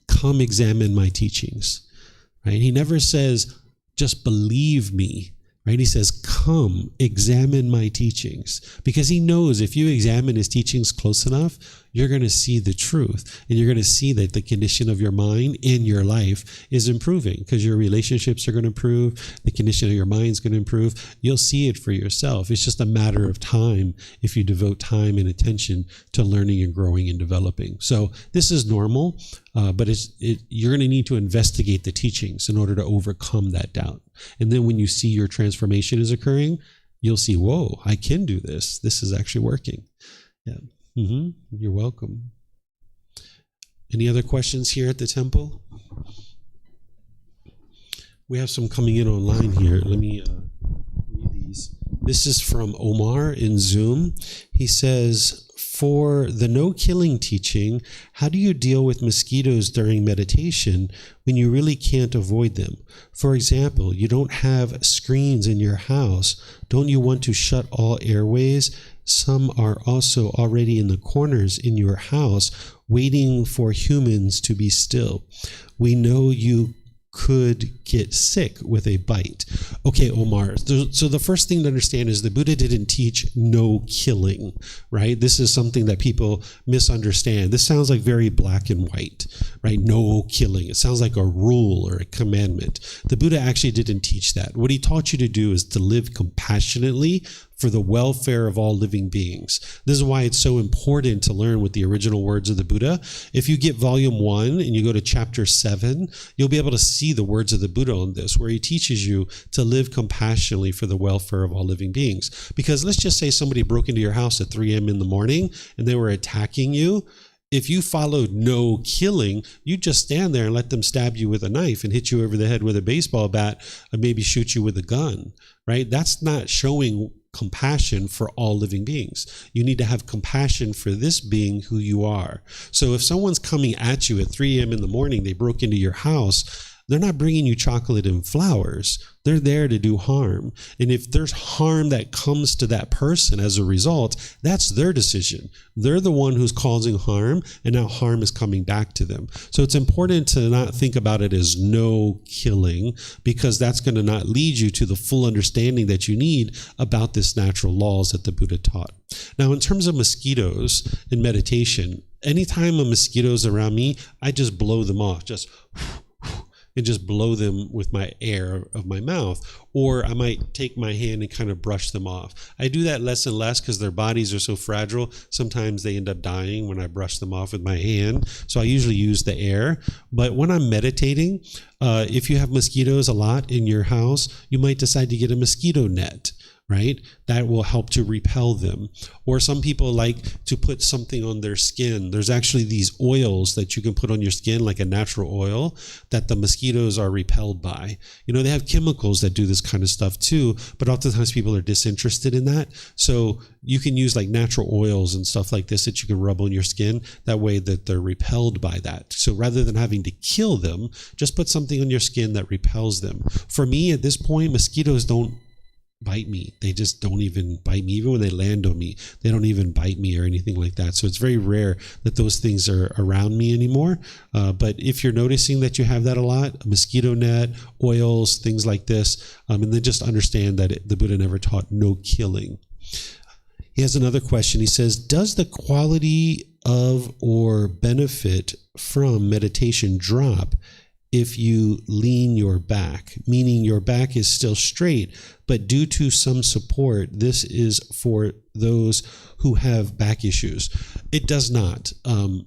come examine my teachings, right? He never says, just believe me, right? He says, come, examine my teachings. Because he knows if you examine his teachings close enough, you're going to see the truth. And you're going to see that the condition of your mind in your life is improving, because your relationships are going to improve. The condition of your mind is going to improve. You'll see it for yourself. It's just a matter of time if you devote time and attention to learning and growing and developing. So this is normal, but you're going to need to investigate the teachings in order to overcome that doubt. And then when you see your transformation is occurring, you'll see, whoa, I can do this. This is actually working. Yeah. You're welcome. Any other questions here at the temple? We have some coming in online here. Let me read these. This is from Omar in Zoom. He says, for the no-killing teaching, how do you deal with mosquitoes during meditation when you really can't avoid them? For example, you don't have screens in your house. Don't you want to shut all airways? Some are also already in the corners in your house waiting for humans to be still. We know you could get sick with a bite. Okay, Omar. So the first thing to understand is the Buddha didn't teach no killing, right? This is something that people misunderstand. This sounds like very black and white, right? No killing. It sounds like a rule or a commandment. The Buddha actually didn't teach that. What he taught you to do is to live compassionately for the welfare of all living beings. This is why it's so important to learn with the original words of the Buddha. If you get volume 1 and you go to chapter 7, you'll be able to see the words of the Buddha on this, where he teaches you to live compassionately for the welfare of all living beings. Because let's just say somebody broke into your house at 3 a.m. in the morning and they were attacking you. If you followed no killing, you just stand there and let them stab you with a knife and hit you over the head with a baseball bat and maybe shoot you with a gun, right? That's not showing compassion for all living beings. You need to have compassion for this being who you are. So if someone's coming at you at 3 a.m. in the morning, they broke into your house, they're not bringing you chocolate and flowers. They're there to do harm. And if there's harm that comes to that person as a result, that's their decision. They're the one who's causing harm, and now harm is coming back to them. So it's important to not think about it as no killing, because that's going to not lead you to the full understanding that you need about this natural laws that the Buddha taught. Now, in terms of mosquitoes in meditation, anytime a mosquito's around me, I just blow them off, and just blow them with my air of my mouth. Or I might take my hand and kind of brush them off. I do that less and less because their bodies are so fragile. Sometimes they end up dying when I brush them off with my hand. So I usually use the air. But when I'm meditating, if you have mosquitoes a lot in your house, you might decide to get a mosquito net, right? That will help to repel them. Or some people like to put something on their skin. There's actually these oils that you can put on your skin, like a natural oil, that the mosquitoes are repelled by. You know, they have chemicals that do this kind of stuff too, but oftentimes people are disinterested in that. So you can use like natural oils and stuff like this that you can rub on your skin. That way that they're repelled by that. So rather than having to kill them, just put something on your skin that repels them. For me, at this point, mosquitoes don't bite me. They just don't even bite me. Even when they land on me, they don't even bite me or anything like that. So it's very rare that those things are around me anymore. But if you're noticing that you have that a lot, a mosquito net, oils, things like this, and then just understand that the Buddha never taught no killing. He has another question. He says, does the quality of or benefit from meditation drop if you lean your back, meaning your back is still straight, but due to some support, this is for those who have back issues? It does not.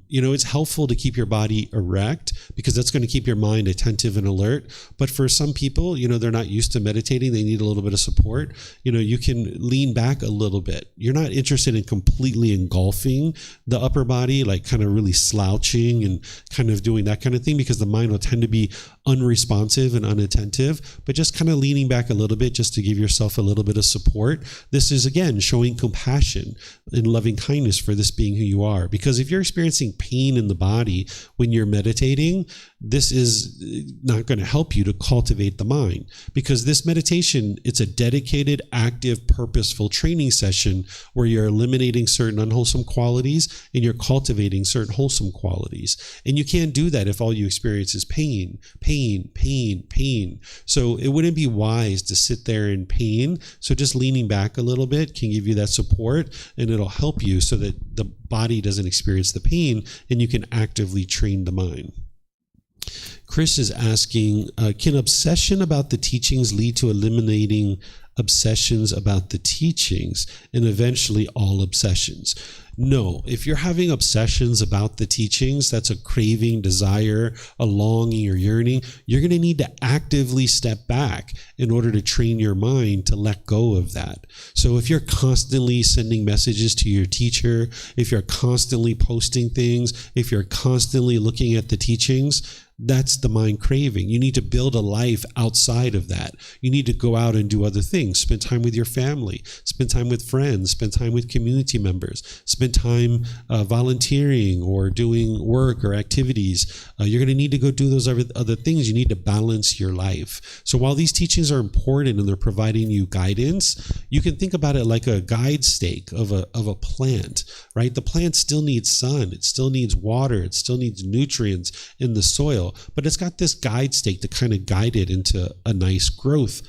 It's helpful to keep your body erect because that's going to keep your mind attentive and alert. But for some people, they're not used to meditating. They need a little bit of support. You can lean back a little bit. You're not interested in completely engulfing the upper body, like kind of really slouching and kind of doing that kind of thing, because the mind will tend to be unresponsive and unattentive, but just kind of leaning back a little bit just to give yourself a little bit of support. This is, again, showing compassion and loving kindness for this being who you are. Because if you're experiencing pain in the body when you're meditating, this is not going to help you to cultivate the mind, because this meditation, it's a dedicated, active, purposeful training session where you're eliminating certain unwholesome qualities and you're cultivating certain wholesome qualities. And you can't do that if all you experience is pain. Pain pain, pain, pain. So it wouldn't be wise to sit there in pain. So just leaning back a little bit can give you that support, and it'll help you so that the body doesn't experience the pain and you can actively train the mind. Chris is asking, can obsession about the teachings lead to eliminating obsessions about the teachings and eventually all obsessions? No. If you're having obsessions about the teachings, that's a craving, desire, a longing or yearning, you're going to need to actively step back in order to train your mind to let go of that. So if you're constantly sending messages to your teacher, if you're constantly posting things, if you're constantly looking at the teachings, that's the mind craving. You need to build a life outside of that. You need to go out and do other things. Spend time with your family. Spend time with friends. Spend time with community members. Spend time volunteering or doing work or activities. You're going to need to go do those other things. You need to balance your life. So while these teachings are important and they're providing you guidance, you can think about it like a guide stake of a plant, right? The plant still needs sun. It still needs water. It still needs nutrients in the soil. But it's got this guide stake to kind of guide it into a nice growth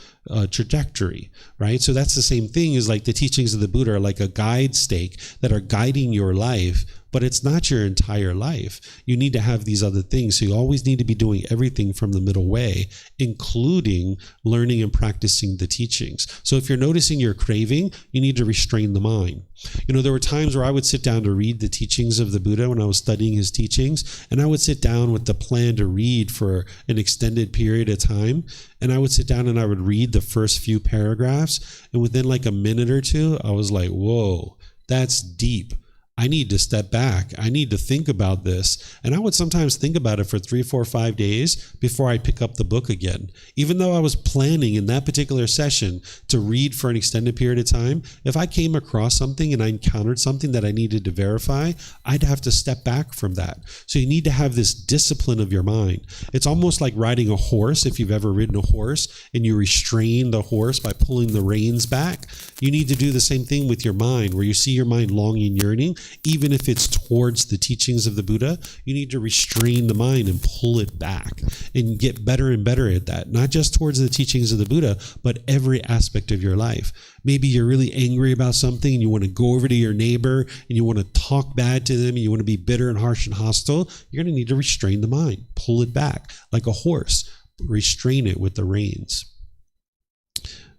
trajectory, right? So that's the same thing as like the teachings of the Buddha are like a guide stake that are guiding your life, but it's not your entire life. You need to have these other things. So you always need to be doing everything from the middle way, including learning and practicing the teachings. So if you're noticing you're craving, you need to restrain the mind. You know, there were times where I would sit down to read the teachings of the Buddha when I was studying his teachings, and I would sit down with the plan to read for an extended period of time. And I would sit down and I would read the first few paragraphs. And within like a minute or two, I was like, whoa, that's deep. I need to step back. I need to think about this. And I would sometimes think about it for 3, 4, 5 days before I pick up the book again. Even though I was planning in that particular session to read for an extended period of time, if I came across something and I encountered something that I needed to verify, I'd have to step back from that. So you need to have this discipline of your mind. It's almost like riding a horse. If you've ever ridden a horse and you restrain the horse by pulling the reins back, you need to do the same thing with your mind, where you see your mind longing, yearning. Even if it's towards the teachings of the Buddha, you need to restrain the mind and pull it back and get better and better at that. Not just towards the teachings of the Buddha, but every aspect of your life. Maybe you're really angry about something and you want to go over to your neighbor and you want to talk bad to them and you want to be bitter and harsh and hostile. You're going to need to restrain the mind, pull it back like a horse, restrain it with the reins.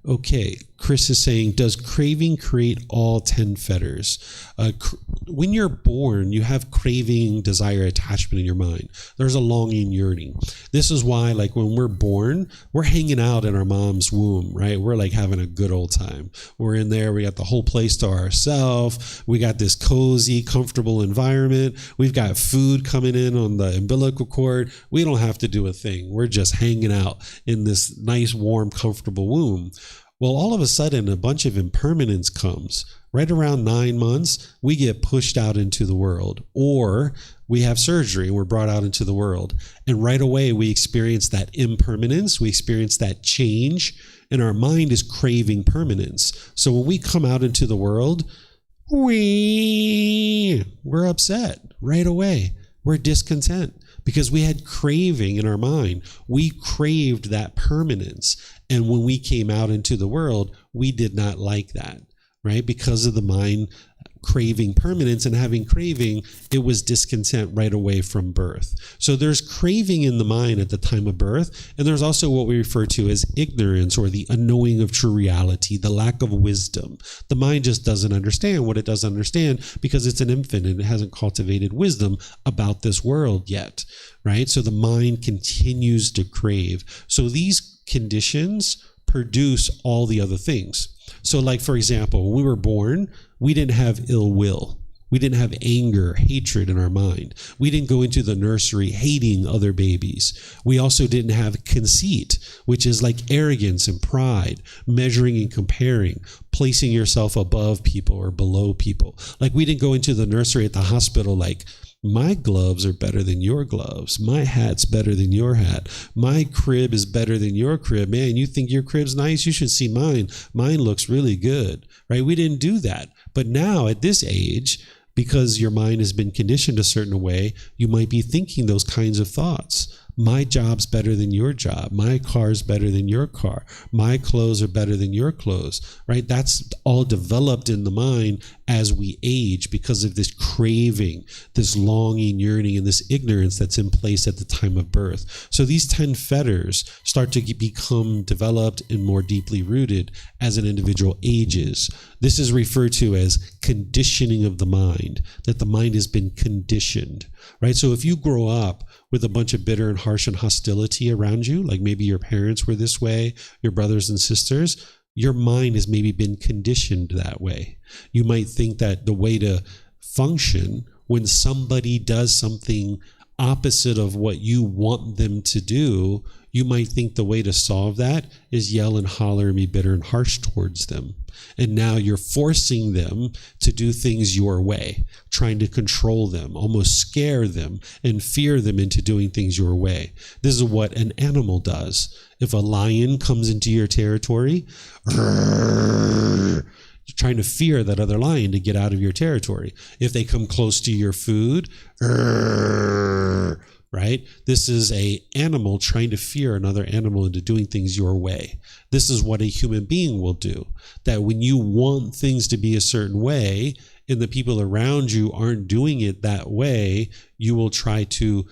Okay, Chris is saying, does craving create all 10 fetters? When you're born, you have craving, desire, attachment in your mind. There's a longing, yearning. This is why, like, when we're born, we're hanging out in our mom's womb, right? We're like having a good old time. We're in there. We got the whole place to ourselves. We got this cozy, comfortable environment. We've got food coming in on the umbilical cord. We don't have to do a thing. We're just hanging out in this nice, warm, comfortable womb. Well, all of a sudden, a bunch of impermanence comes. Right around 9 months, we get pushed out into the world, or we have surgery and we're brought out into the world. And right away, we experience that impermanence. We experience that change, and our mind is craving permanence. So when we come out into the world, we're upset right away. We're discontent because we had craving in our mind. We craved that permanence. And when we came out into the world, we did not like that, right? Because of the mind craving permanence and having craving, it was discontent right away from birth. So there's craving in the mind at the time of birth. And there's also what we refer to as ignorance, or the unknowing of true reality, the lack of wisdom. The mind just doesn't understand what it doesn't understand because it's an infant and it hasn't cultivated wisdom about this world yet, right? So the mind continues to crave. So these conditions produce all the other things. So like, for example, when we were born, we didn't have ill will. We didn't have anger, hatred in our mind. We didn't go into the nursery hating other babies. We also didn't have conceit, which is like arrogance and pride, measuring and comparing, placing yourself above people or below people. Like, we didn't go into the nursery at the hospital like, my gloves are better than your gloves. My hat's better than your hat. My crib is better than your crib. Man, you think your crib's nice? You should see mine. Mine looks really good, right? We didn't do that. But now at this age, because your mind has been conditioned a certain way, you might be thinking those kinds of thoughts. My job's better than your job. My car's better than your car. My clothes are better than your clothes, right? That's all developed in the mind as we age because of this craving, this longing, yearning, and this ignorance that's in place at the time of birth. So these 10 fetters start to become developed and more deeply rooted as an individual ages. This is referred to as conditioning of the mind, that the mind has been conditioned, right? So if you grow up with a bunch of bitter and harsh and hostility around you, like maybe your parents were this way, your brothers and sisters, your mind has maybe been conditioned that way. You might think that the way to function when somebody does something opposite of what you want them to do, you might think the way to solve that is yell and holler and be bitter and harsh towards them. And now you're forcing them to do things your way, trying to control them, almost scare them and fear them into doing things your way. This is what an animal does. If a lion comes into your territory, you're trying to fear that other lion to get out of your territory. If they come close to your food, right? This is an animal trying to fear another animal into doing things your way. This is what a human being will do. That when you want things to be a certain way and the people around you aren't doing it that way, you will try to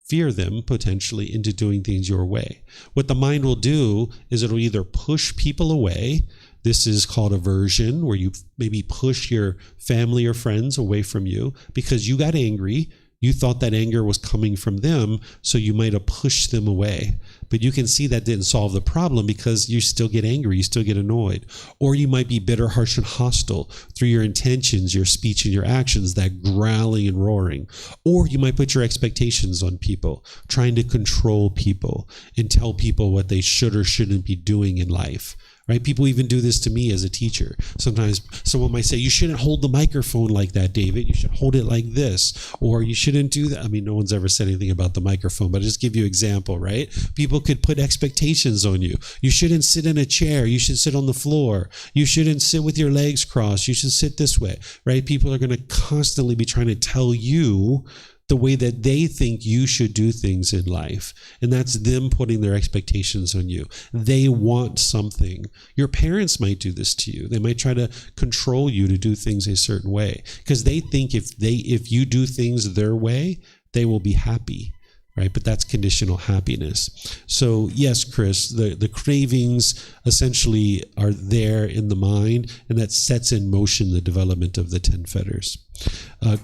fear them potentially into doing things your way. What the mind will do is it'll either push people away. This is called aversion, where you maybe push your family or friends away from you because you got angry. You thought that anger was coming from them, so you might have pushed them away. But you can see that didn't solve the problem because you still get angry, you still get annoyed. Or you might be bitter, harsh, and hostile through your intentions, your speech, and your actions, that growling and roaring. Or you might put your expectations on people, trying to control people and tell people what they should or shouldn't be doing in life. Right? People even do this to me as a teacher. Sometimes someone might say, you shouldn't hold the microphone like that, David. You should hold it like this. Or you shouldn't do that. I mean, no one's ever said anything about the microphone, but I'll just give you an example, right? People could put expectations on you. You shouldn't sit in a chair. You should sit on the floor. You shouldn't sit with your legs crossed. You should sit this way, right? People are going to constantly be trying to tell you the way that they think you should do things in life. And that's them putting their expectations on you. They want something. Your parents might do this to you. They might try to control you to do things a certain way because they think if you do things their way, they will be happy. Right? But that's conditional happiness. So yes, Chris, the cravings essentially are there in the mind, and that sets in motion the development of the 10 fetters.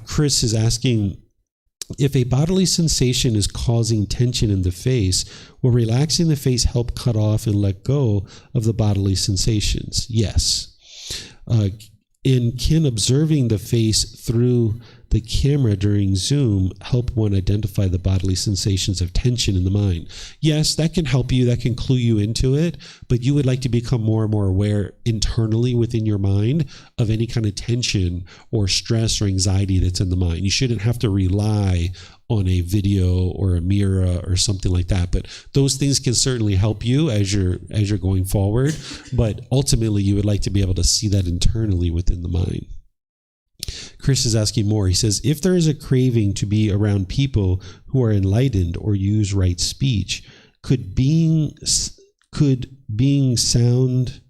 Chris is asking, if a bodily sensation is causing tension in the face, will relaxing the face help cut off and let go of the bodily sensations? Yes. Can observing the face through the camera during Zoom help one identify the bodily sensations of tension in the mind? Yes, that can help you. That can clue you into it. But you would like to become more and more aware internally within your mind of any kind of tension or stress or anxiety that's in the mind. You shouldn't have to rely on a video or a mirror or something like that. But those things can certainly help you as you're going forward. But ultimately, you would like to be able to see that internally within the mind. Chris is asking more. He says, if there is a craving to be around people who are enlightened or use right speech, could being sound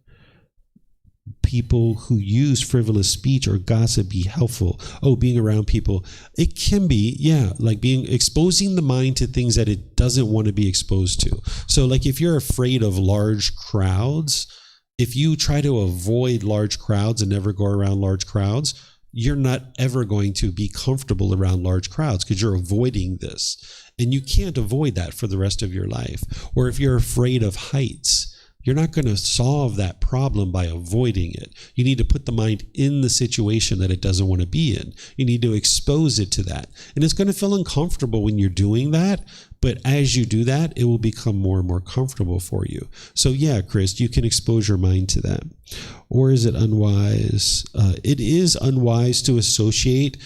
people who use frivolous speech or gossip be helpful? Oh, being around people. It can be, yeah, like exposing the mind to things that it doesn't want to be exposed to. So like if you're afraid of large crowds, if you try to avoid large crowds and never go around large crowds, you're not ever going to be comfortable around large crowds because you're avoiding this. And you can't avoid that for the rest of your life. Or if you're afraid of heights, you're not going to solve that problem by avoiding it. You need to put the mind in the situation that it doesn't want to be in. You need to expose it to that. And it's going to feel uncomfortable when you're doing that. But as you do that, it will become more and more comfortable for you. So yeah, Chris, you can expose your mind to that. Or is it unwise? It is unwise to associate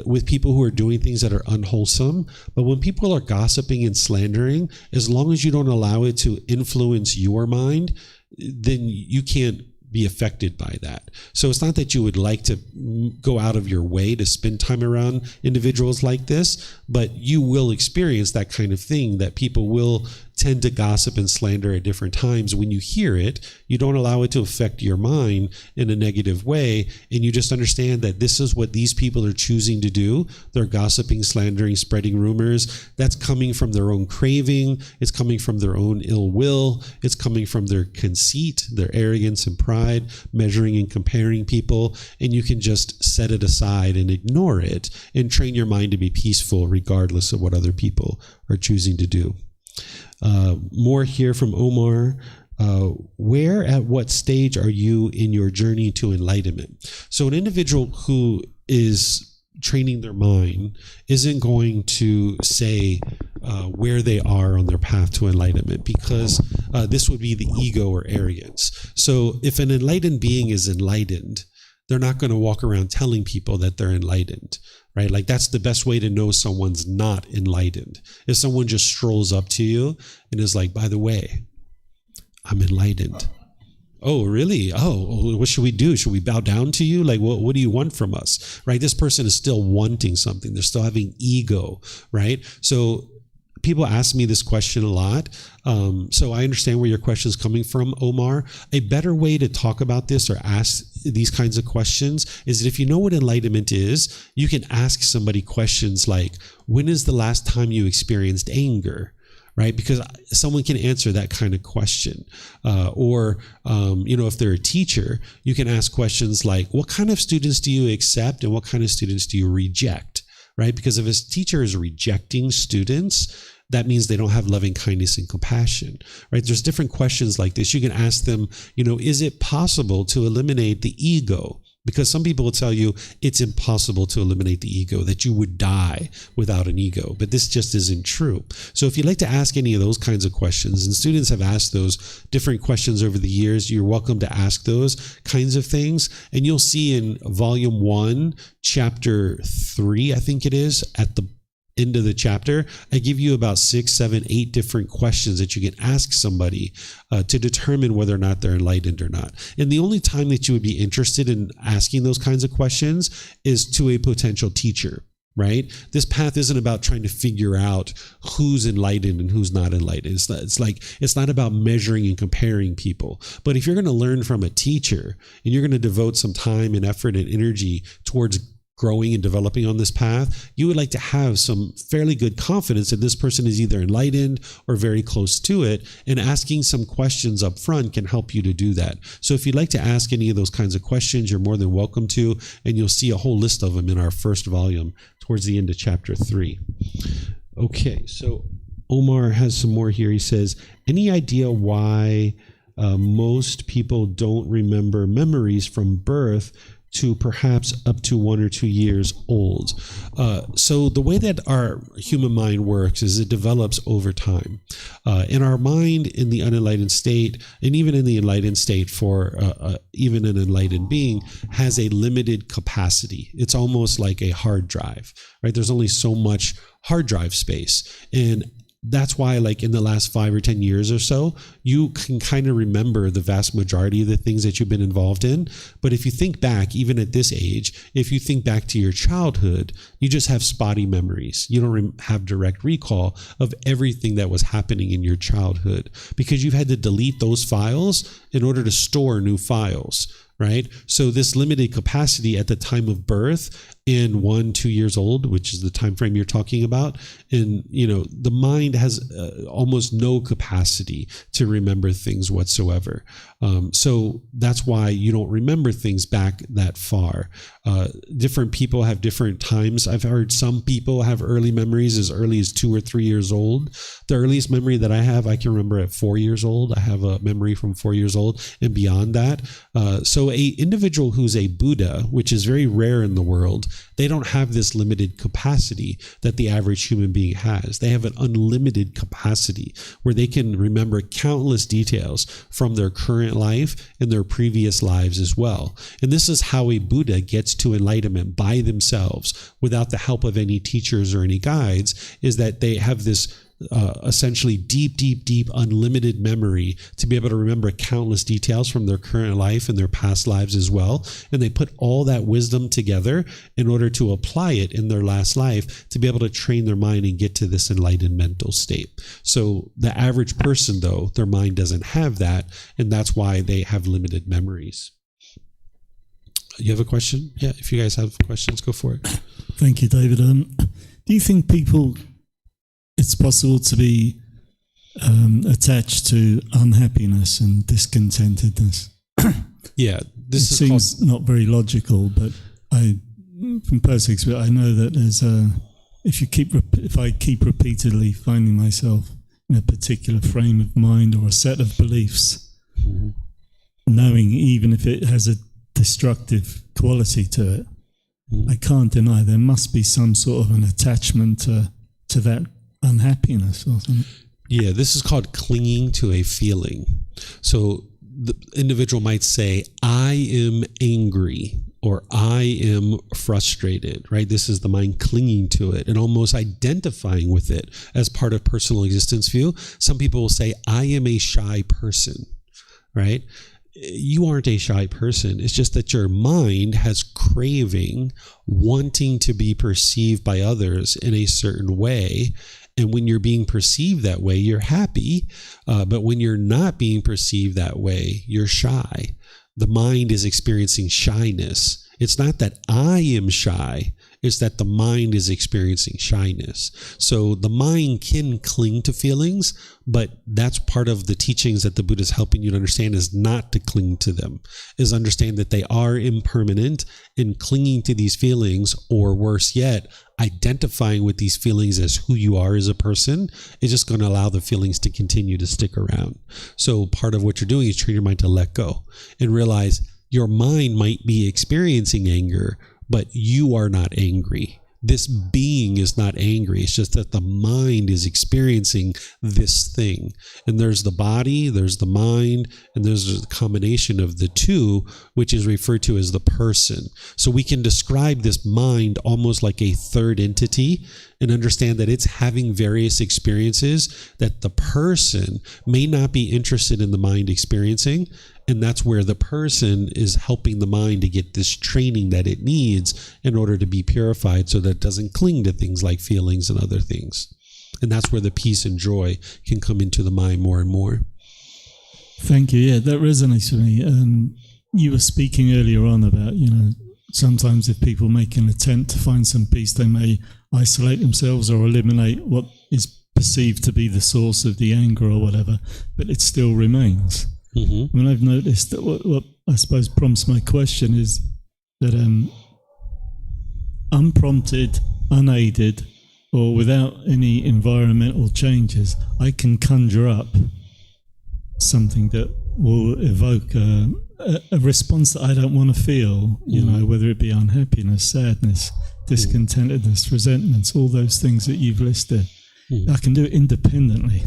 with people who are doing things that are unwholesome. But when people are gossiping and slandering, as long as you don't allow it to influence your mind, then you can't be affected by that. So it's not that you would like to go out of your way to spend time around individuals like this, but you will experience that kind of thing, that people will tend to gossip and slander at different times. When you hear it, you don't allow it to affect your mind in a negative way, and you just understand that this is what these people are choosing to do. They're gossiping, slandering, spreading rumors. That's coming from their own craving. It's coming from their own ill will. It's coming from their conceit, their arrogance and pride, measuring and comparing people, and you can just set it aside and ignore it and train your mind to be peaceful regardless of what other people are choosing to do. More here from Omar. Where at what stage are you in your journey to enlightenment? So an individual who is training their mind isn't going to say where they are on their path to enlightenment, because this would be the ego or arrogance. So if an enlightened being is enlightened, they're not going to walk around telling people that they're enlightened, right? Like, that's the best way to know someone's not enlightened. If someone just strolls up to you and is like, by the way, I'm enlightened. Oh, really? Oh, what should we do? Should we bow down to you? Like, what do you want from us, right? This person is still wanting something. They're still having ego, right? So people ask me this question a lot. So I understand where your question is coming from, Omar. A better way to talk about this or ask these kinds of questions is that if you know what enlightenment is, you can ask somebody questions like, when is the last time you experienced anger? Right? Because someone can answer that kind of question. Or if they're a teacher, you can ask questions like, what kind of students do you accept and what kind of students do you reject? Right? Because if a teacher is rejecting students, that means they don't have loving kindness and compassion, right? There's different questions like this. You can ask them, is it possible to eliminate the ego? Because some people will tell you it's impossible to eliminate the ego, that you would die without an ego, but this just isn't true. So if you'd like to ask any of those kinds of questions, and students have asked those different questions over the years, you're welcome to ask those kinds of things. And you'll see in volume 1, chapter 3, I think it is, at the end of the chapter, I give you about 6, 7, 8 different questions that you can ask somebody to determine whether or not they're enlightened or not. And the only time that you would be interested in asking those kinds of questions is to a potential teacher, right? This path isn't about trying to figure out who's enlightened and who's not enlightened. It's not about measuring and comparing people. But if you're going to learn from a teacher and you're going to devote some time and effort and energy towards growing and developing on this path, you would like to have some fairly good confidence that this person is either enlightened or very close to it, and asking some questions up front can help you to do that. So if you'd like to ask any of those kinds of questions, you're more than welcome to, and you'll see a whole list of them in our first volume towards the end of chapter 3. Okay, so Omar has some more here. He says, any idea why most people don't remember memories from birth to perhaps up to 1 or 2 years old? So the way that our human mind works is it develops over time. In our mind, in the unenlightened state, and even in the enlightened state for even an enlightened being, has a limited capacity. It's almost like a hard drive, right? There's only so much hard drive space. And that's why, like, in the last 5 or 10 years or so, you can kind of remember the vast majority of the things that you've been involved in. But if you think back, even at this age, if you think back to your childhood, you just have spotty memories. You don't have direct recall of everything that was happening in your childhood, because you've had to delete those files in order to store new files, right? So this limited capacity at the time of birth in 1, 2 years old, which is the time frame you're talking about, and the mind has almost no capacity to remember things whatsoever. So that's why you don't remember things back that far. Different people have different times. I've heard some people have early memories as early as 2 or 3 years old. The earliest memory that I have, I can remember at 4 years old. I have a memory from 4 years old and beyond that. So a individual who's a Buddha, which is very rare in the world, they don't have this limited capacity that the average human being has. They have an unlimited capacity where they can remember countless details from their current life and their previous lives as well. And this is how a Buddha gets to enlightenment by themselves without the help of any teachers or any guides, is that they have this essentially deep, unlimited memory to be able to remember countless details from their current life and their past lives as well. And they put all that wisdom together in order to apply it in their last life to be able to train their mind and get to this enlightened mental state. So the average person, though, their mind doesn't have that, and that's why they have limited memories. You have a question? Yeah, if you guys have questions, go for it. Thank you, David. Do you think it's possible to be attached to unhappiness and discontentedness? Yeah, this seems not very logical, but from personal experience, I know that there's if I keep repeatedly finding myself in a particular frame of mind or a set of beliefs, knowing even if it has a destructive quality to it, I can't deny there must be some sort of an attachment to that unhappiness or something. Yeah, this is called clinging to a feeling. So the individual might say, I am angry, or I am frustrated, right? This is the mind clinging to it and almost identifying with it as part of personal existence view. Some people will say, I am a shy person, right? You aren't a shy person. It's just that your mind has craving, wanting to be perceived by others in a certain way. And when you're being perceived that way, you're happy. But when you're not being perceived that way, you're shy. The mind is experiencing shyness. It's not that I am shy. It's that the mind is experiencing shyness. So the mind can cling to feelings, but that's part of the teachings that the Buddha is helping you to understand, is not to cling to them, is understand that they are impermanent, and clinging to these feelings, or worse yet, identifying with these feelings as who you are as a person, is just going to allow the feelings to continue to stick around. So part of what you're doing is train your mind to let go and realize your mind might be experiencing anger, but you are not angry. This being is not angry. It's just that the mind is experiencing this thing. And there's the body, there's the mind, and there's a combination of the two, which is referred to as the person. So we can describe this mind almost like a third entity and understand that it's having various experiences that the person may not be interested in the mind experiencing. And that's where the person is helping the mind to get this training that it needs in order to be purified so that it doesn't cling to things like feelings and other things. And that's where the peace and joy can come into the mind more and more. Thank you. Yeah, that resonates with me. You were speaking earlier on about, sometimes if people make an attempt to find some peace, they may isolate themselves or eliminate what is perceived to be the source of the anger or whatever, but it still remains. Mm-hmm. I mean, I've noticed that what I suppose prompts my question is that unprompted, unaided, or without any environmental changes, I can conjure up something that will evoke a response that I don't want to feel, whether it be unhappiness, sadness, discontentedness, resentments, all those things that you've listed. I can do it independently.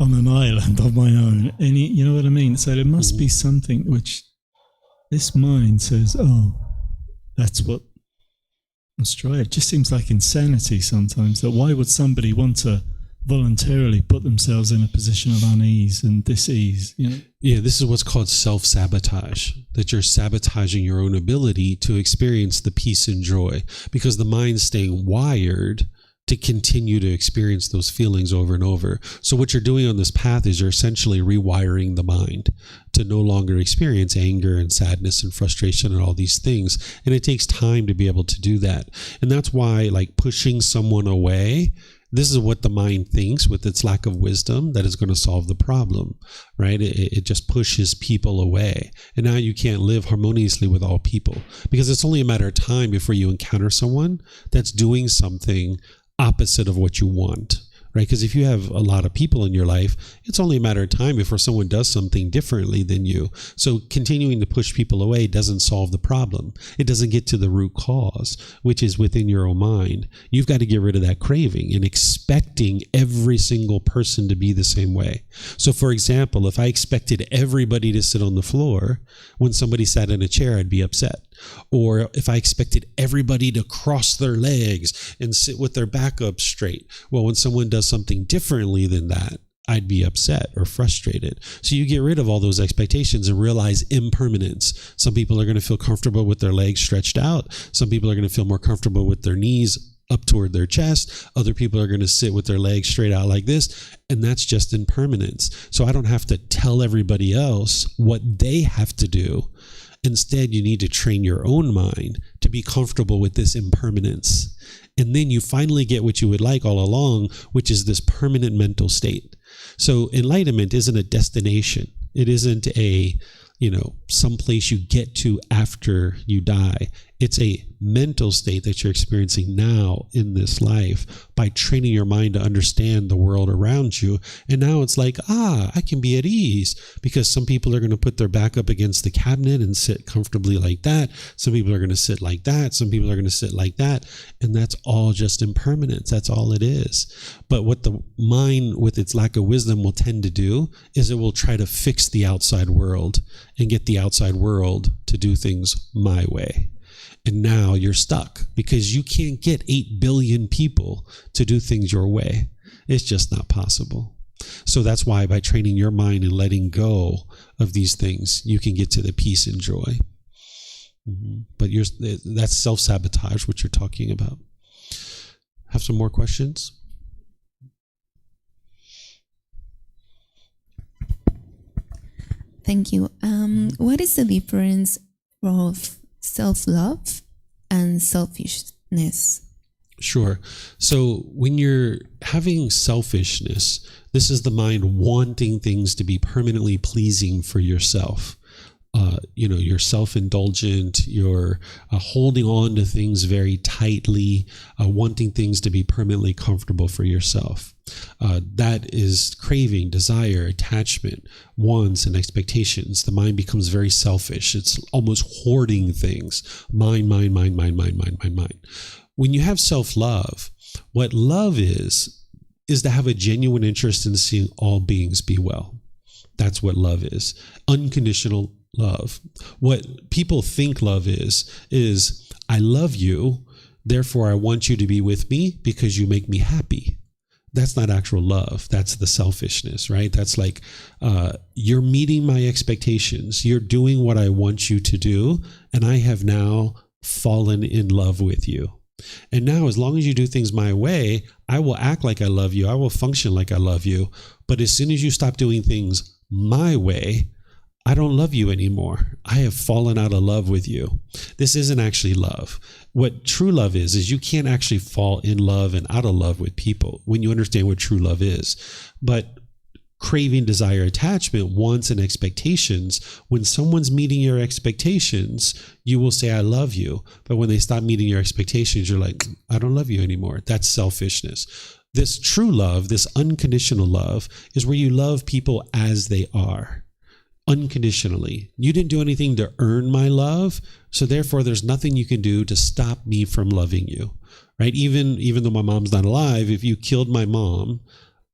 On an island of my own, you know what I mean? So there must be something which this mind says, oh, that's what, let's try it. It just seems like insanity sometimes, that why would somebody want to voluntarily put themselves in a position of unease and dis-ease? Yeah, this is what's called self-sabotage, that you're sabotaging your own ability to experience the peace and joy, because the mind's staying wired to continue to experience those feelings over and over. So what you're doing on this path is you're essentially rewiring the mind to no longer experience anger and sadness and frustration and all these things. And it takes time to be able to do that. And that's why, like, pushing someone away, this is what the mind thinks with its lack of wisdom, that is going to solve the problem, right? It just pushes people away. And now you can't live harmoniously with all people, because it's only a matter of time before you encounter someone that's doing something opposite of what you want, right? Because if you have a lot of people in your life, it's only a matter of time before someone does something differently than you. So continuing to push people away doesn't solve the problem. It doesn't get to the root cause, which is within your own mind. You've got to get rid of that craving and expecting every single person to be the same way. So for example, if I expected everybody to sit on the floor, when somebody sat in a chair, I'd be upset. Or if I expected everybody to cross their legs and sit with their back up straight. Well, when someone does something differently than that, I'd be upset or frustrated. So you get rid of all those expectations and realize impermanence. Some people are going to feel comfortable with their legs stretched out. Some people are going to feel more comfortable with their knees up toward their chest. Other people are going to sit with their legs straight out like this. And that's just impermanence. So I don't have to tell everybody else what they have to do. Instead, you need to train your own mind to be comfortable with this impermanence. And then you finally get what you would like all along, which is this permanent mental state. So enlightenment isn't a destination. It isn't a, someplace you get to after you die. It's a mental state that you're experiencing now in this life by training your mind to understand the world around you. And now it's like, I can be at ease, because some people are going to put their back up against the cabinet and sit comfortably like that. Some people are going to sit like that. Some people are going to sit like that. And that's all just impermanence. That's all it is. But what the mind, with its lack of wisdom, will tend to do is it will try to fix the outside world and get the outside world to do things my way. And now you're stuck because you can't get 8 billion people to do things your way. It's just not possible. So that's why by training your mind and letting go of these things, you can get to the peace and joy. But that's self-sabotage, what you're talking about. Have some more questions? Thank you. What is the difference of self-love and selfishness? Sure. So when you're having selfishness, this is the mind wanting things to be permanently pleasing for yourself. You're self-indulgent, you're holding on to things very tightly, wanting things to be permanently comfortable for yourself. That is craving, desire, attachment, wants, and expectations. The mind becomes very selfish. It's almost hoarding things. Mine, mine, mine, mine, mine, mine, mine, mine. When you have self-love, what love is to have a genuine interest in seeing all beings be well. That's what love is. Unconditional love. What people think love is I love you, therefore I want you to be with me because you make me happy. That's not actual love. That's the selfishness, right? That's like, you're meeting my expectations. You're doing what I want you to do, and I have now fallen in love with you. And now, as long as you do things my way, I will act like I love you. I will function like I love you. But as soon as you stop doing things my way, I don't love you anymore. I have fallen out of love with you. This isn't actually love. What true love is you can't actually fall in love and out of love with people when you understand what true love is. But craving, desire, attachment, wants, and expectations, when someone's meeting your expectations, you will say, I love you. But when they stop meeting your expectations, you're like, I don't love you anymore. That's selfishness. This true love, this unconditional love, is where you love people as they are. Unconditionally. You didn't do anything to earn my love, so therefore there's nothing you can do to stop me from loving you, right? Even though my mom's not alive, if you killed my mom,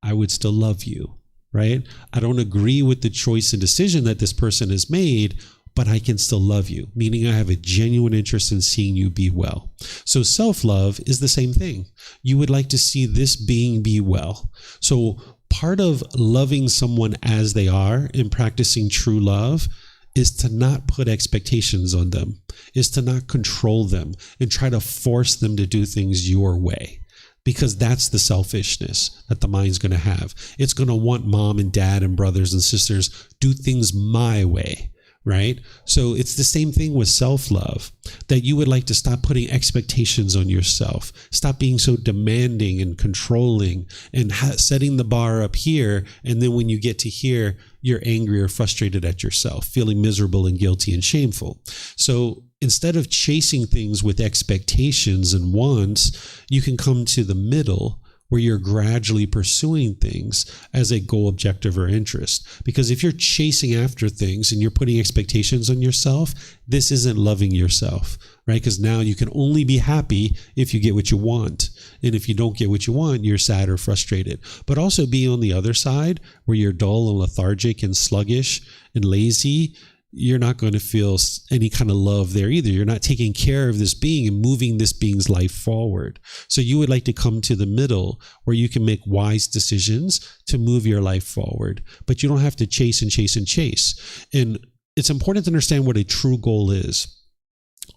I would still love you, right? I don't agree with the choice and decision that this person has made, but I can still love you, meaning I have a genuine interest in seeing you be well. So self-love is the same thing. You would like to see this being be well. So part of loving someone as they are and practicing true love is to not put expectations on them, is to not control them and try to force them to do things your way. Because that's the selfishness that the mind's going to have. It's going to want mom and dad and brothers and sisters do things my way, right? So it's the same thing with self-love, that you would like to stop putting expectations on yourself, stop being so demanding and controlling and setting the bar up here. And then when you get to here, you're angry or frustrated at yourself, feeling miserable and guilty and shameful. So instead of chasing things with expectations and wants, you can come to the middle where you're gradually pursuing things as a goal, objective, or interest. Because if you're chasing after things and you're putting expectations on yourself, this isn't loving yourself, right? Because now you can only be happy if you get what you want. And if you don't get what you want, you're sad or frustrated. But also be on the other side where you're dull and lethargic and sluggish and lazy. you're not going to feel any kind of love there either. You're not taking care of this being and moving this being's life forward. So you would like to come to the middle where you can make wise decisions to move your life forward, but you don't have to chase and chase and chase. And it's important to understand what a true goal is.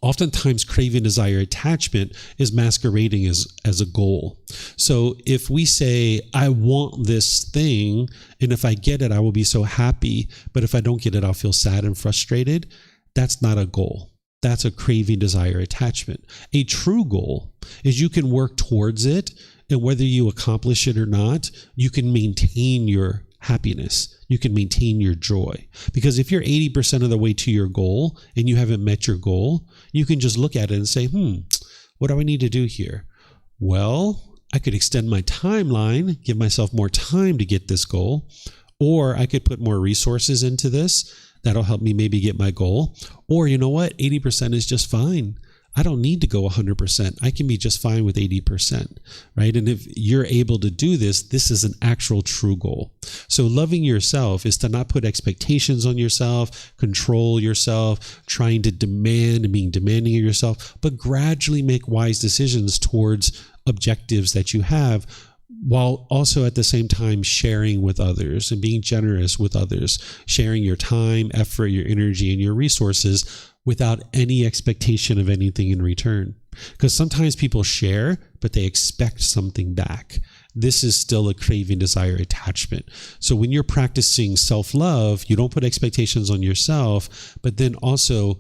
Oftentimes, craving, desire, attachment is masquerading as a goal. So if we say, I want this thing, and if I get it, I will be so happy, but if I don't get it, I'll feel sad and frustrated, that's not a goal. That's a craving, desire, attachment. A true goal is you can work towards it, and whether you accomplish it or not, you can maintain your happiness. You can maintain your joy. Because if you're 80% of the way to your goal and you haven't met your goal, you can just look at it and say, what do I need to do here? Well, I could extend my timeline, give myself more time to get this goal, or I could put more resources into this. That'll help me maybe get my goal. Or you know what? 80% is just fine. I don't need to go 100%. I can be just fine with 80%, right? And if you're able to do this, this is an actual true goal. So loving yourself is to not put expectations on yourself, control yourself, trying to demand and being demanding of yourself, but gradually make wise decisions towards objectives that you have, while also at the same time sharing with others and being generous with others, sharing your time, effort, your energy, and your resources without any expectation of anything in return. Because sometimes people share, but they expect something back. This is still a craving, desire, attachment. So when you're practicing self-love, you don't put expectations on yourself, but then also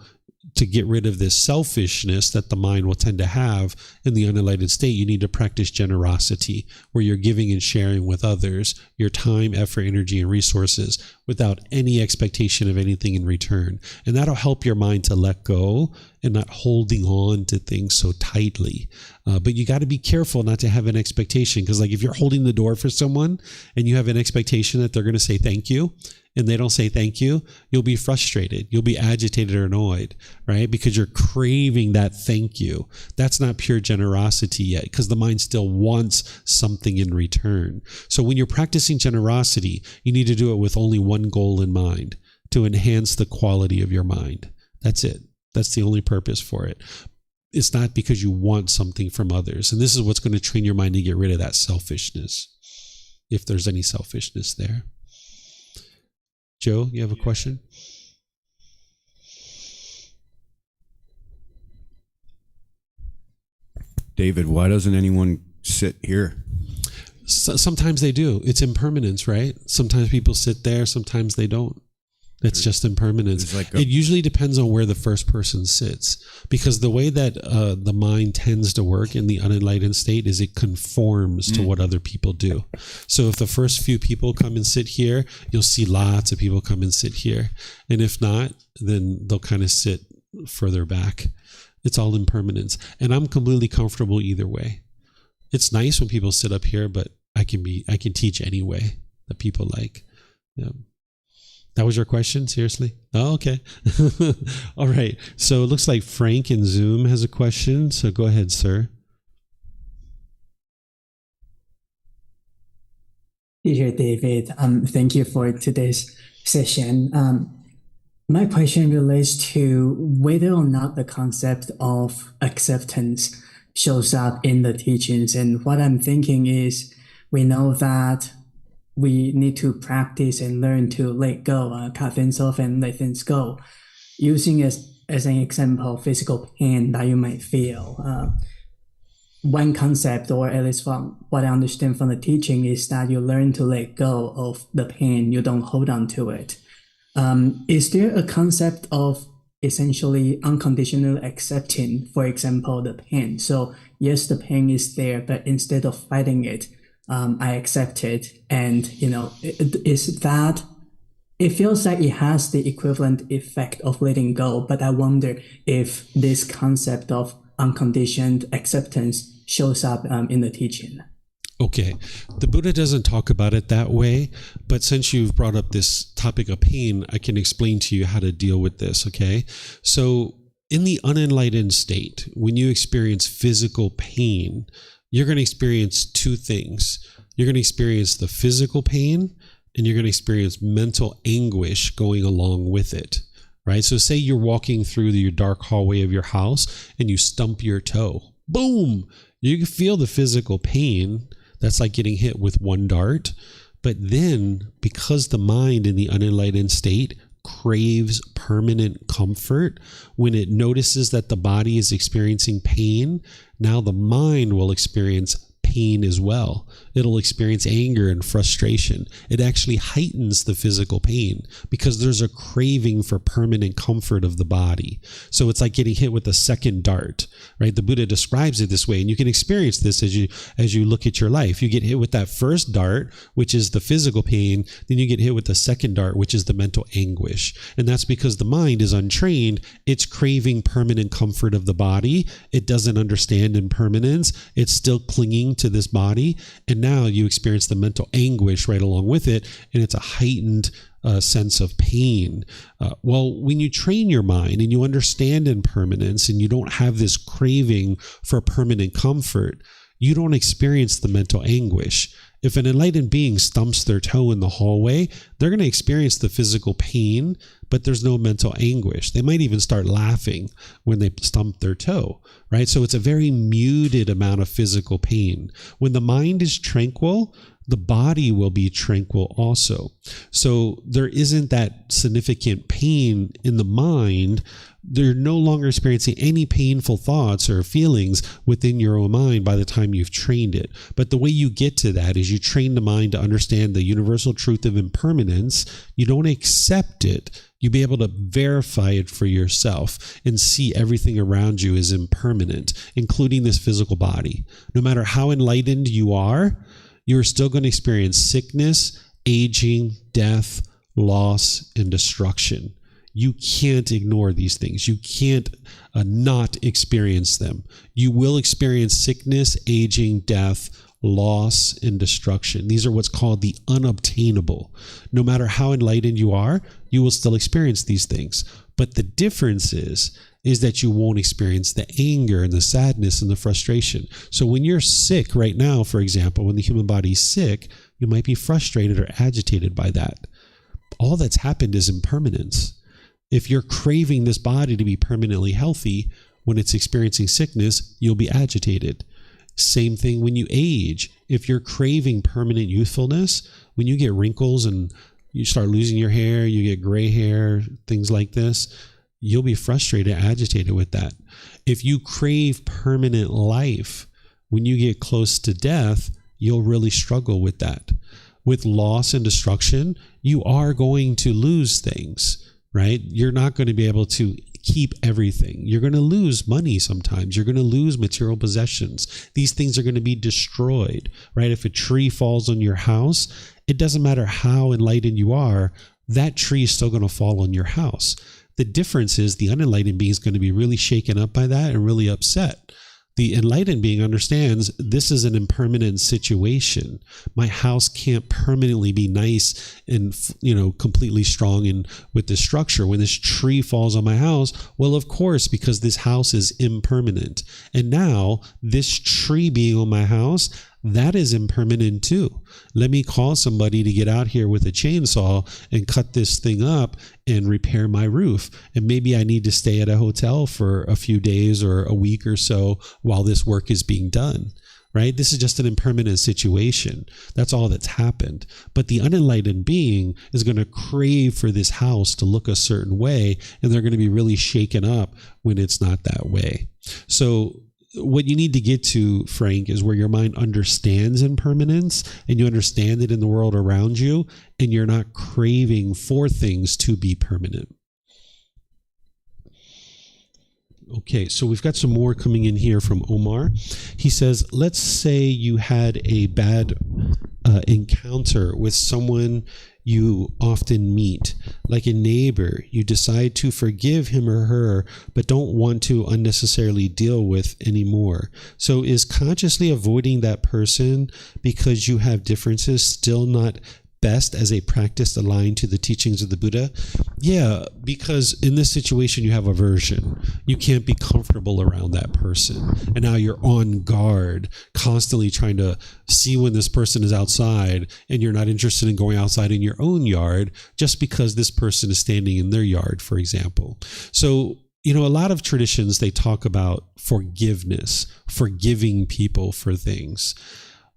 to get rid of this selfishness that the mind will tend to have in the unenlightened state, you need to practice generosity, where you're giving and sharing with others your time, effort, energy, and resources without any expectation of anything in return. And that'll help your mind to let go and not holding on to things so tightly. But you got to be careful not to have an expectation, because like if you're holding the door for someone and you have an expectation that they're going to say thank you, and they don't say thank you, you'll be frustrated. You'll be agitated or annoyed, right? Because you're craving that thank you. That's not pure generosity yet, because the mind still wants something in return. So when you're practicing generosity, you need to do it with only one goal in mind: to enhance the quality of your mind. That's it. That's the only purpose for it. It's not because you want something from others. And this is what's going to train your mind to get rid of that selfishness, if there's any selfishness there. Joe, you have a question? David, why doesn't anyone sit here? Sometimes they do. It's impermanence, right? Sometimes people sit there, sometimes they don't. It's just impermanence. It usually depends on where the first person sits, because the way that the mind tends to work in the unenlightened state is it conforms to what other people do. So if the first few people come and sit here, you'll see lots of people come and sit here. And if not, then they'll kind of sit further back. It's all impermanence. And I'm completely comfortable either way. It's nice when people sit up here, but I can teach any way that people like. Yeah. That was your question? Seriously? Oh, okay. All right. So it looks like Frank in Zoom has a question. So go ahead, sir. Dear David, thank you for today's session. My question relates to whether or not the concept of acceptance shows up in the teachings. And what I'm thinking is, we know that we need to practice and learn to let go, cut things off and let things go. Using as an example, physical pain that you might feel. One concept, or at least from what I understand from the teaching, is that you learn to let go of the pain. You don't hold on to it. Is there a concept of essentially unconditional accepting, for example, the pain? So yes, the pain is there, but instead of fighting it, I accept it. And, is that, it feels like it has the equivalent effect of letting go, but I wonder if this concept of unconditioned acceptance shows up in the teaching. Okay. The Buddha doesn't talk about it that way, but since you've brought up this topic of pain, I can explain to you how to deal with this, okay? So in the unenlightened state, when you experience physical pain, you're going to experience two things. You're going to experience the physical pain, and you're going to experience mental anguish going along with it, right? So say you're walking through your dark hallway of your house and you stump your toe. Boom! You can feel the physical pain. That's like getting hit with one dart. But then, because the mind in the unenlightened state craves permanent comfort, when it notices that the body is experiencing pain, now the mind will experience pain as well. It'll experience anger and frustration. It actually heightens the physical pain because there's a craving for permanent comfort of the body. So it's like getting hit with a second dart, right? The Buddha describes it this way, and you can experience this as you look at your life. You get hit with that first dart, which is the physical pain, then you get hit with the second dart, which is the mental anguish. And that's because the mind is untrained. It's craving permanent comfort of the body. It doesn't understand impermanence. It's still clinging to this body, and now you experience the mental anguish right along with it, and it's a heightened sense of pain. Well, when you train your mind and you understand impermanence and you don't have this craving for permanent comfort, you don't experience the mental anguish. If an enlightened being stumps their toe in the hallway, they're going to experience the physical pain, but there's no mental anguish. They might even start laughing when they stump their toe, right? So it's a very muted amount of physical pain. When the mind is tranquil, the body will be tranquil also. So there isn't that significant pain in the mind. They're no longer experiencing any painful thoughts or feelings within your own mind by the time you've trained it. But the way you get to that is you train the mind to understand the universal truth of impermanence. You don't accept it. You be able to verify it for yourself and see everything around you is impermanent, including this physical body. No matter how enlightened you are, you're still going to experience sickness, aging, death, loss, and destruction. You can't ignore these things. You can't not experience them. You will experience sickness, aging, death, loss, and destruction. These are what's called the unobtainable. No matter how enlightened you are, you will still experience these things. But the difference is that you won't experience the anger and the sadness and the frustration. So when you're sick right now, for example, when the human body is sick, you might be frustrated or agitated by that. All that's happened is impermanence. If you're craving this body to be permanently healthy, when it's experiencing sickness, you'll be agitated. Same thing when you age. If you're craving permanent youthfulness, when you get wrinkles and you start losing your hair, you get gray hair, things like this, you'll be frustrated, agitated with that. If you crave permanent life, when you get close to death, you'll really struggle with that. With loss and destruction, you are going to lose things, right? You're not going to be able to keep everything. You're going to lose money sometimes. You're going to lose material possessions. These things are going to be destroyed, right? If a tree falls on your house, it doesn't matter how enlightened you are, that tree is still going to fall on your house. The difference is the unenlightened being is going to be really shaken up by that and really upset. The enlightened being understands this is an impermanent situation. My house can't permanently be nice and, completely strong and with this structure. When this tree falls on my house, well, of course, because this house is impermanent. And now this tree being on my house, that is impermanent too. Let me call somebody to get out here with a chainsaw and cut this thing up and repair my roof. And maybe I need to stay at a hotel for a few days or a week or so while this work is being done, right? This is just an impermanent situation. That's all that's happened. But the unenlightened being is going to crave for this house to look a certain way, and they're going to be really shaken up when it's not that way. So what you need to get to, Frank, is where your mind understands impermanence and you understand it in the world around you, and you're not craving for things to be permanent. Okay, so we've got some more coming in here from Omar. He says, let's say you had a bad encounter with someone you often meet, like a neighbor. You decide to forgive him or her, but don't want to unnecessarily deal with anymore. So is consciously avoiding that person because you have differences still not best as a practice aligned to the teachings of the Buddha? Yeah, because in this situation you have aversion. You can't be comfortable around that person. And now you're on guard, constantly trying to see when this person is outside, and you're not interested in going outside in your own yard just because this person is standing in their yard, for example. So, a lot of traditions, they talk about forgiveness, forgiving people for things.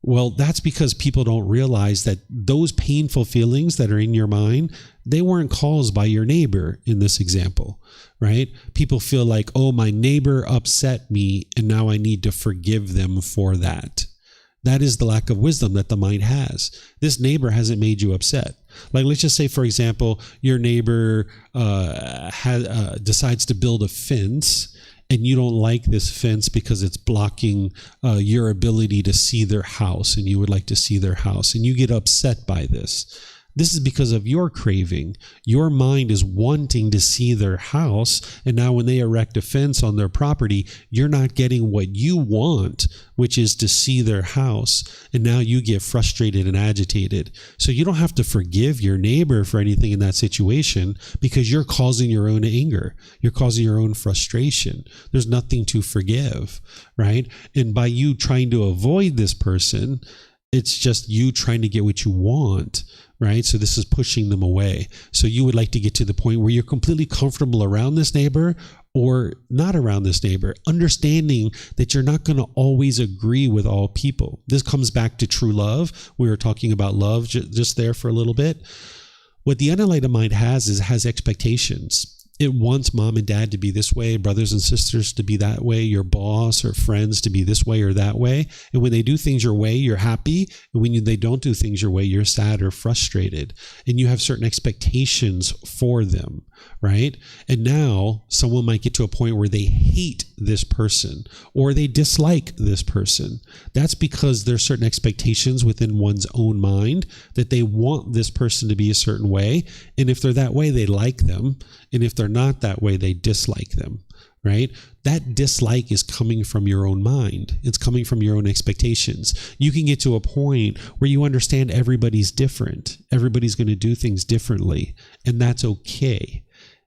Well, that's because people don't realize that those painful feelings that are in your mind, they weren't caused by your neighbor in this example, right? People feel like, oh, my neighbor upset me and now I need to forgive them for that. That is the lack of wisdom that the mind has. This neighbor hasn't made you upset. Like, let's just say, for example, your neighbor decides to build a fence, and you don't like this fence because it's blocking your ability to see their house, and you would like to see their house, and you get upset by this. This is because of your craving. Your mind is wanting to see their house, and now when they erect a fence on their property, you're not getting what you want, which is to see their house, and now you get frustrated and agitated. So you don't have to forgive your neighbor for anything in that situation because you're causing your own anger. You're causing your own frustration. There's nothing to forgive, right? And by you trying to avoid this person, it's just you trying to get what you want, right? So this is pushing them away. So you would like to get to the point where you're completely comfortable around this neighbor or not around this neighbor, understanding that you're not going to always agree with all people. This comes back to true love. We were talking about love just there for a little bit. What the unenlightened mind has expectations. It wants mom and dad to be this way, brothers and sisters to be that way, your boss or friends to be this way or that way. And when they do things your way, you're happy. And when they don't do things your way, you're sad or frustrated. And you have certain expectations for them, right? And now someone might get to a point where they hate this person or they dislike this person. That's because there's certain expectations within one's own mind that they want this person to be a certain way. And if they're that way, they like them. And if they're not that way, they dislike them, right? That dislike is coming from your own mind. It's coming from your own expectations. You can get to a point where you understand everybody's different. Everybody's going to do things differently, and that's okay,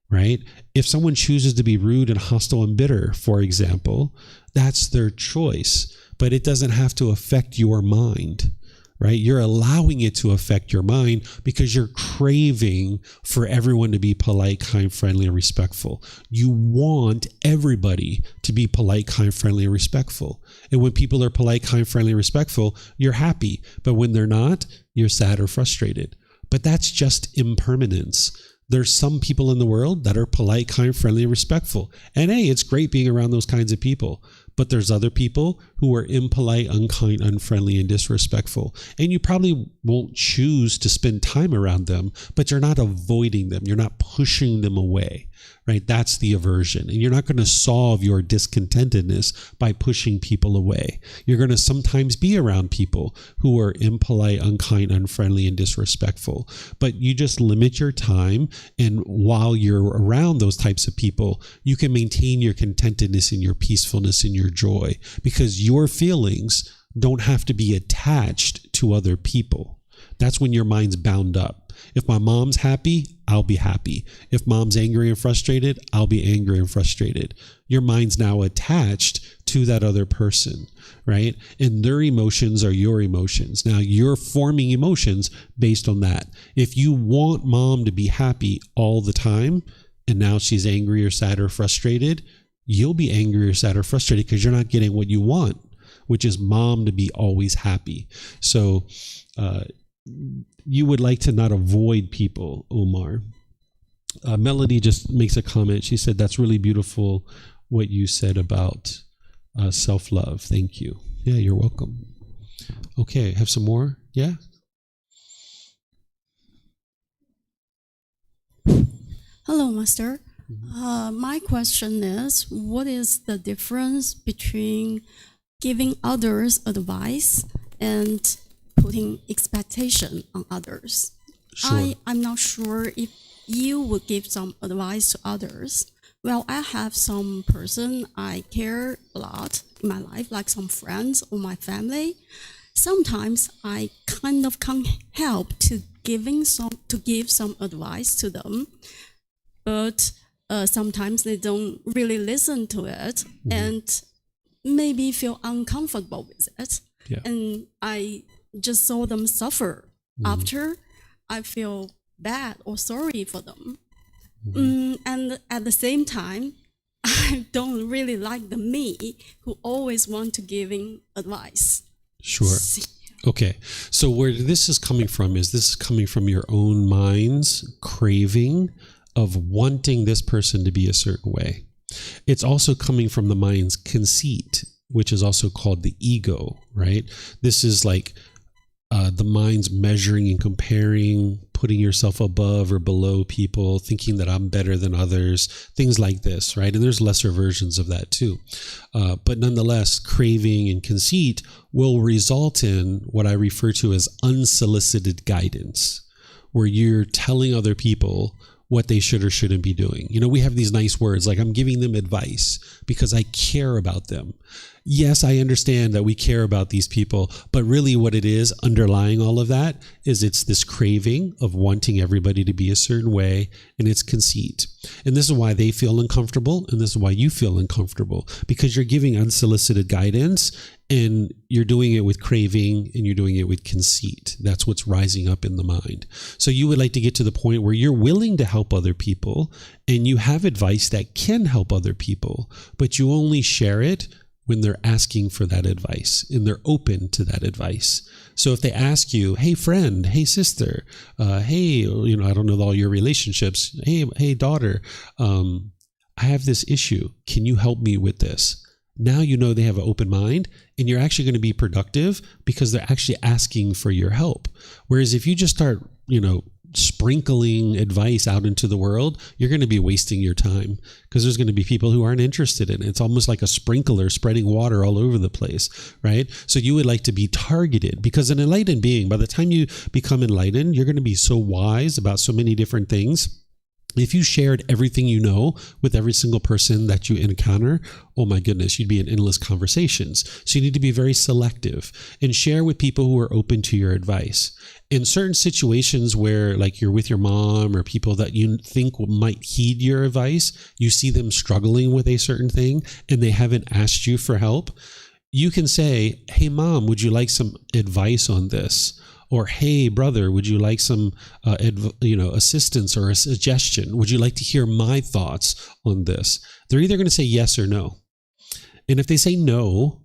right? If someone chooses to be rude and hostile and bitter, for example, that's their choice, but it doesn't have to affect your mind. Right? You're allowing it to affect your mind because you're craving for everyone to be polite, kind, friendly, and respectful. You want everybody to be polite, kind, friendly, and respectful. And when people are polite, kind, friendly, and respectful, you're happy. But when they're not, you're sad or frustrated. But that's just impermanence. There's some people in the world that are polite, kind, friendly, and respectful. And hey, it's great being around those kinds of people. But there's other people who are impolite, unkind, unfriendly, and disrespectful. And you probably won't choose to spend time around them, but you're not avoiding them. You're not pushing them away, right? That's the aversion. And you're not going to solve your discontentedness by pushing people away. You're going to sometimes be around people who are impolite, unkind, unfriendly, and disrespectful. But you just limit your time. And while you're around those types of people, you can maintain your contentedness and your peacefulness and your joy, because your feelings don't have to be attached to other people. That's when your mind's bound up. If my mom's happy, I'll be happy. If mom's angry and frustrated, I'll be angry and frustrated. Your mind's now attached to that other person, right? And their emotions are your emotions. Now you're forming emotions based on that. If you want mom to be happy all the time, and now she's angry or sad or frustrated, you'll be angry or sad or frustrated because you're not getting what you want, which is mom to be always happy. So you would like to not avoid people, Omar. Melody just makes a comment. She said, that's really beautiful what you said about self-love. Thank you. Yeah, you're welcome. Okay, have some more? Yeah? Hello, Master. My question is, what is the difference between giving others advice and putting expectation on others? Sure. I'm not sure if you would give some advice to others. Well, I have some person I care a lot in my life, like some friends or my family. Sometimes I kind of can't help to give some advice to them, but sometimes they don't really listen to it and maybe feel uncomfortable with it. Yeah. And I just saw them suffer. After, I feel bad or sorry for them. And at the same time, I don't really like the me who always want to giving advice. Sure. Okay. So where this is coming from your own mind's craving of wanting this person to be a certain way. It's also coming from the mind's conceit, which is also called the ego, right? This is like the mind's measuring and comparing, putting yourself above or below people, thinking that I'm better than others, things like this, right? And there's lesser versions of that too. But nonetheless, craving and conceit will result in what I refer to as unsolicited guidance, where you're telling other people what they should or shouldn't be doing. You know, we have these nice words like I'm giving them advice because I care about them. Yes, I understand that we care about these people, but really what it is underlying all of that is it's this craving of wanting everybody to be a certain way, and it's conceit. And this is why they feel uncomfortable, and this is why you feel uncomfortable, because you're giving unsolicited guidance and you're doing it with craving and you're doing it with conceit. That's what's rising up in the mind. So you would like to get to the point where you're willing to help other people and you have advice that can help other people, but you only share it when they're asking for that advice and they're open to that advice. So if they ask you, hey friend, hey sister, hey, I don't know all your relationships. Hey daughter, I have this issue. Can you help me with this? Now you know they have an open mind and you're actually going to be productive because they're actually asking for your help. Whereas if you just start, sprinkling advice out into the world, you're going to be wasting your time because there's going to be people who aren't interested in it. It's almost like a sprinkler spreading water all over the place, right? So you would like to be targeted, because an enlightened being, by the time you become enlightened, you're going to be so wise about so many different things. If you shared everything you know with every single person that you encounter, oh my goodness, you'd be in endless conversations. So you need to be very selective and share with people who are open to your advice. In certain situations where like you're with your mom or people that you think might heed your advice, you see them struggling with a certain thing and they haven't asked you for help, you can say, hey mom, would you like some advice on this? Or, hey, brother, would you like some assistance or a suggestion? Would you like to hear my thoughts on this? They're either going to say yes or no. And if they say no,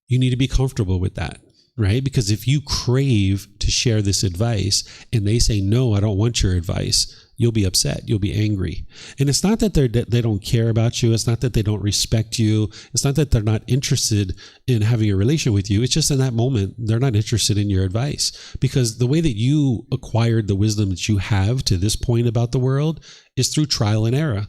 you need to be comfortable with that, right? Because if you crave to share this advice and they say, no, I don't want your advice, you'll be upset. You'll be angry. And it's not that they don't care about you. It's not that they don't respect you. It's not that they're not interested in having a relation with you. It's just in that moment, they're not interested in your advice, because the way that you acquired the wisdom that you have to this point about the world is through trial and error.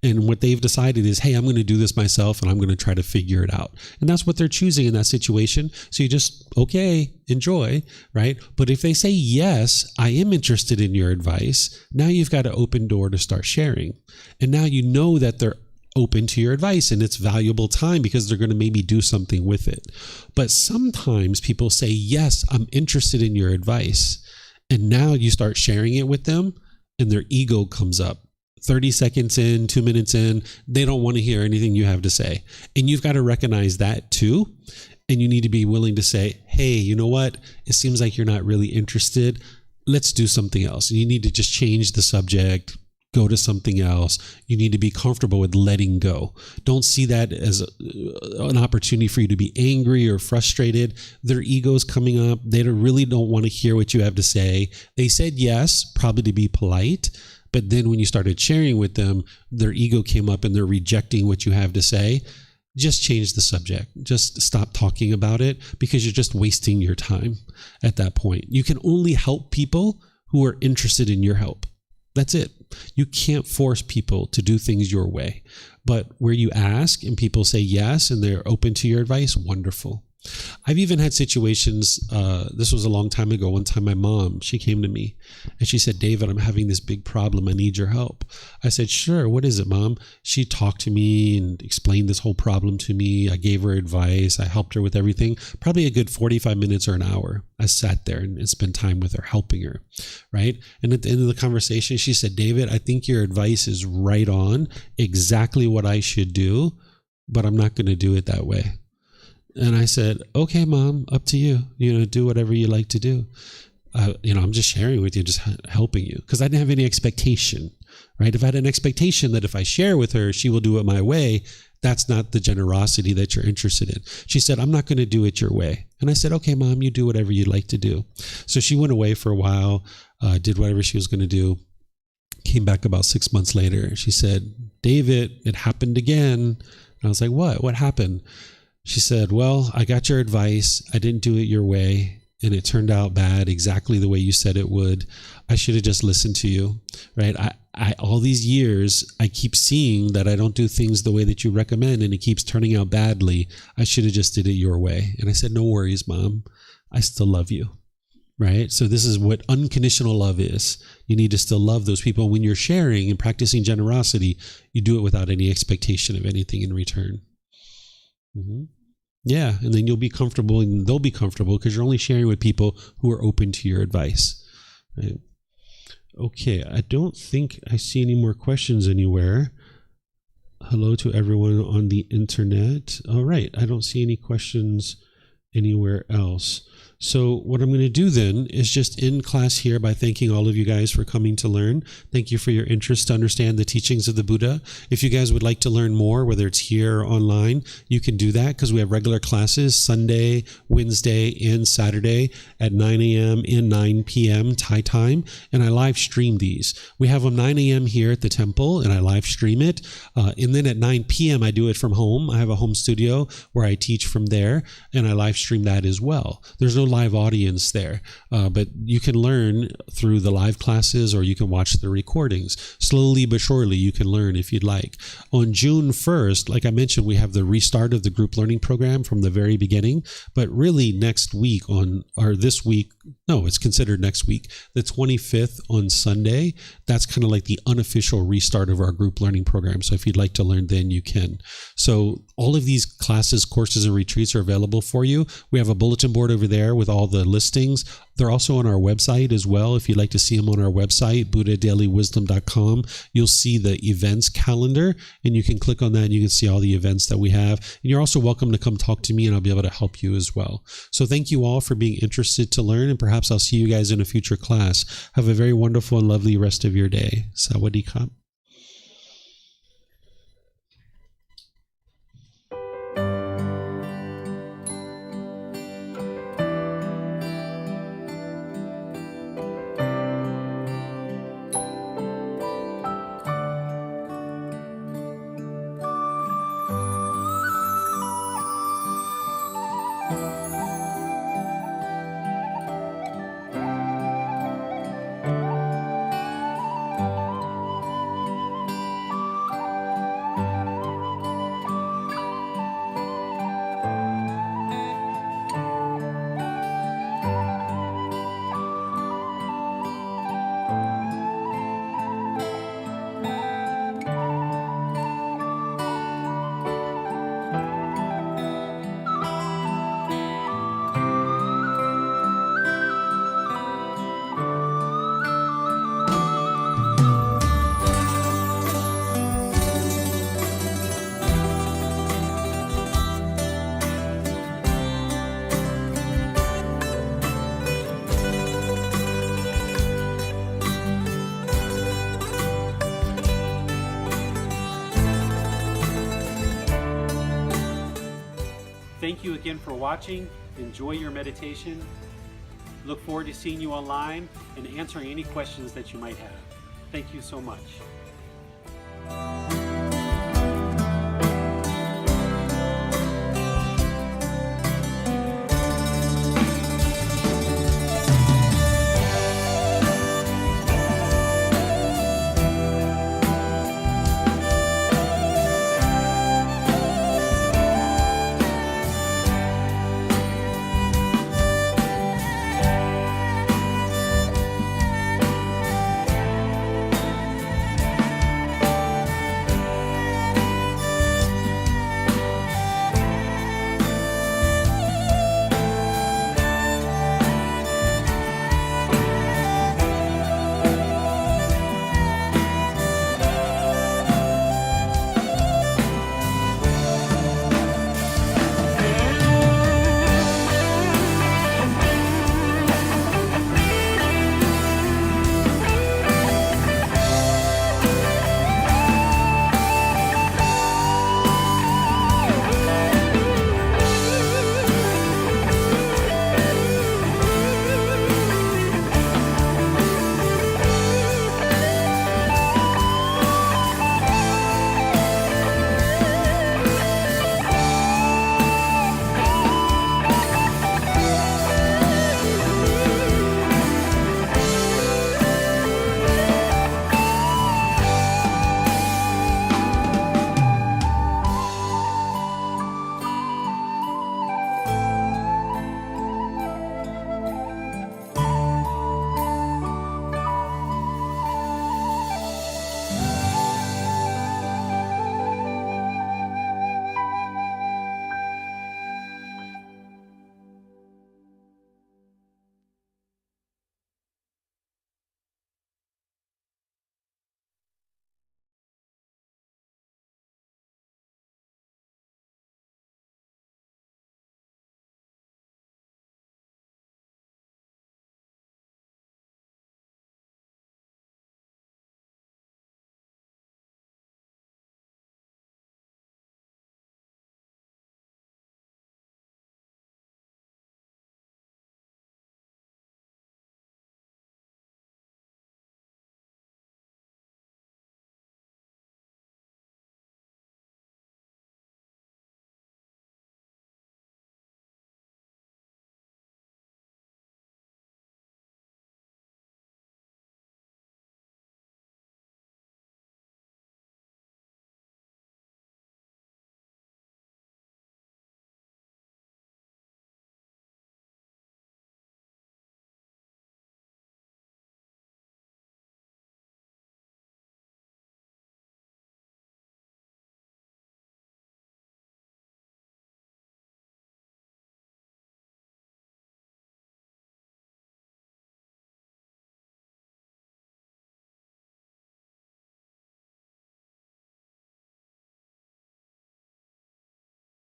And what they've decided is, hey, I'm going to do this myself and I'm going to try to figure it out. And that's what they're choosing in that situation. So you just, okay, enjoy, right? But if they say, yes, I am interested in your advice, now you've got an open door to start sharing. And now you know that they're open to your advice and it's valuable time because they're going to maybe do something with it. But sometimes people say, yes, I'm interested in your advice. And now you start sharing it with them and their ego comes up. 30 seconds in, 2 minutes in, they don't want to hear anything you have to say. And you've got to recognize that too. And you need to be willing to say, hey, you know what? It seems like you're not really interested. Let's do something else. You need to just change the subject, go to something else. You need to be comfortable with letting go. Don't see that as an opportunity for you to be angry or frustrated. Their ego's coming up. They really don't want to hear what you have to say. They said yes, probably to be polite. But then when you started sharing with them, their ego came up and they're rejecting what you have to say. Just change the subject. Just stop talking about it, because you're just wasting your time at that point. You can only help people who are interested in your help. That's it. You can't force people to do things your way. But where you ask and people say yes and they're open to your advice, wonderful. I've even had situations, this was a long time ago. One time my mom, she came to me and she said, David, I'm having this big problem. I need your help. I said, sure. What is it, Mom? She talked to me and explained this whole problem to me. I gave her advice. I helped her with everything. Probably a good 45 minutes or an hour. I sat there and spent time with her, helping her, right? And at the end of the conversation, she said, David, I think your advice is right on, exactly what I should do, but I'm not going to do it that way. And I said, okay, Mom, up to you. Do whatever you like to do. I'm just sharing with you, just helping you. Because I didn't have any expectation, right? If I had an expectation that if I share with her, she will do it my way, that's not the generosity that you're interested in. She said, I'm not going to do it your way. And I said, okay, Mom, you do whatever you'd like to do. So she went away for a while, did whatever she was going to do, came back about 6 months later. She said, David, it happened again. And I was like, what? What happened? She said, well, I got your advice. I didn't do it your way, and it turned out bad, exactly the way you said it would. I should have just listened to you, right? I all these years, I keep seeing that I don't do things the way that you recommend, and it keeps turning out badly. I should have just did it your way. And I said, no worries, Mom. I still love you, right? So this is what unconditional love is. You need to still love those people. When you're sharing and practicing generosity, you do it without any expectation of anything in return. Mm-hmm. Yeah, and then you'll be comfortable and they'll be comfortable because you're only sharing with people who are open to your advice. Right? Okay, I don't think I see any more questions anywhere. Hello to everyone on the internet. All right, I don't see any questions anywhere else. So what I'm going to do then is just end class here by thanking all of you guys for coming to learn. Thank you for your interest to understand the teachings of the Buddha. If you guys would like to learn more, whether it's here or online, you can do that because we have regular classes Sunday, Wednesday, and Saturday at 9 a.m. and 9 p.m. Thai time. And I live stream these. We have them 9 a.m. here at the temple and I live stream it. And then at 9 p.m. I do it from home. I have a home studio where I teach from there and I live stream that as well. There's no live audience there, but you can learn through the live classes or you can watch the recordings. Slowly but surely you can learn if you'd like. On June 1st, like I mentioned, we have the restart of the group learning program from the very beginning, but really next week this week, no, it's considered next week, the 25th on Sunday, that's kind of like the unofficial restart of our group learning program. So if you'd like to learn then you can. So all of these classes, courses, and retreats are available for you. We have a bulletin board over there with all the listings. They're also on our website as well. If you'd like to see them on our website, buddhadailywisdom.com, you'll see the events calendar and you can click on that and you can see all the events that we have. And you're also welcome to come talk to me and I'll be able to help you as well. So thank you all for being interested to learn and perhaps I'll see you guys in a future class. Have a very wonderful and lovely rest of your day. Sawadee-khap. Thank you again for watching. Enjoy your meditation. Look forward to seeing you online and answering any questions that you might have. Thank you so much.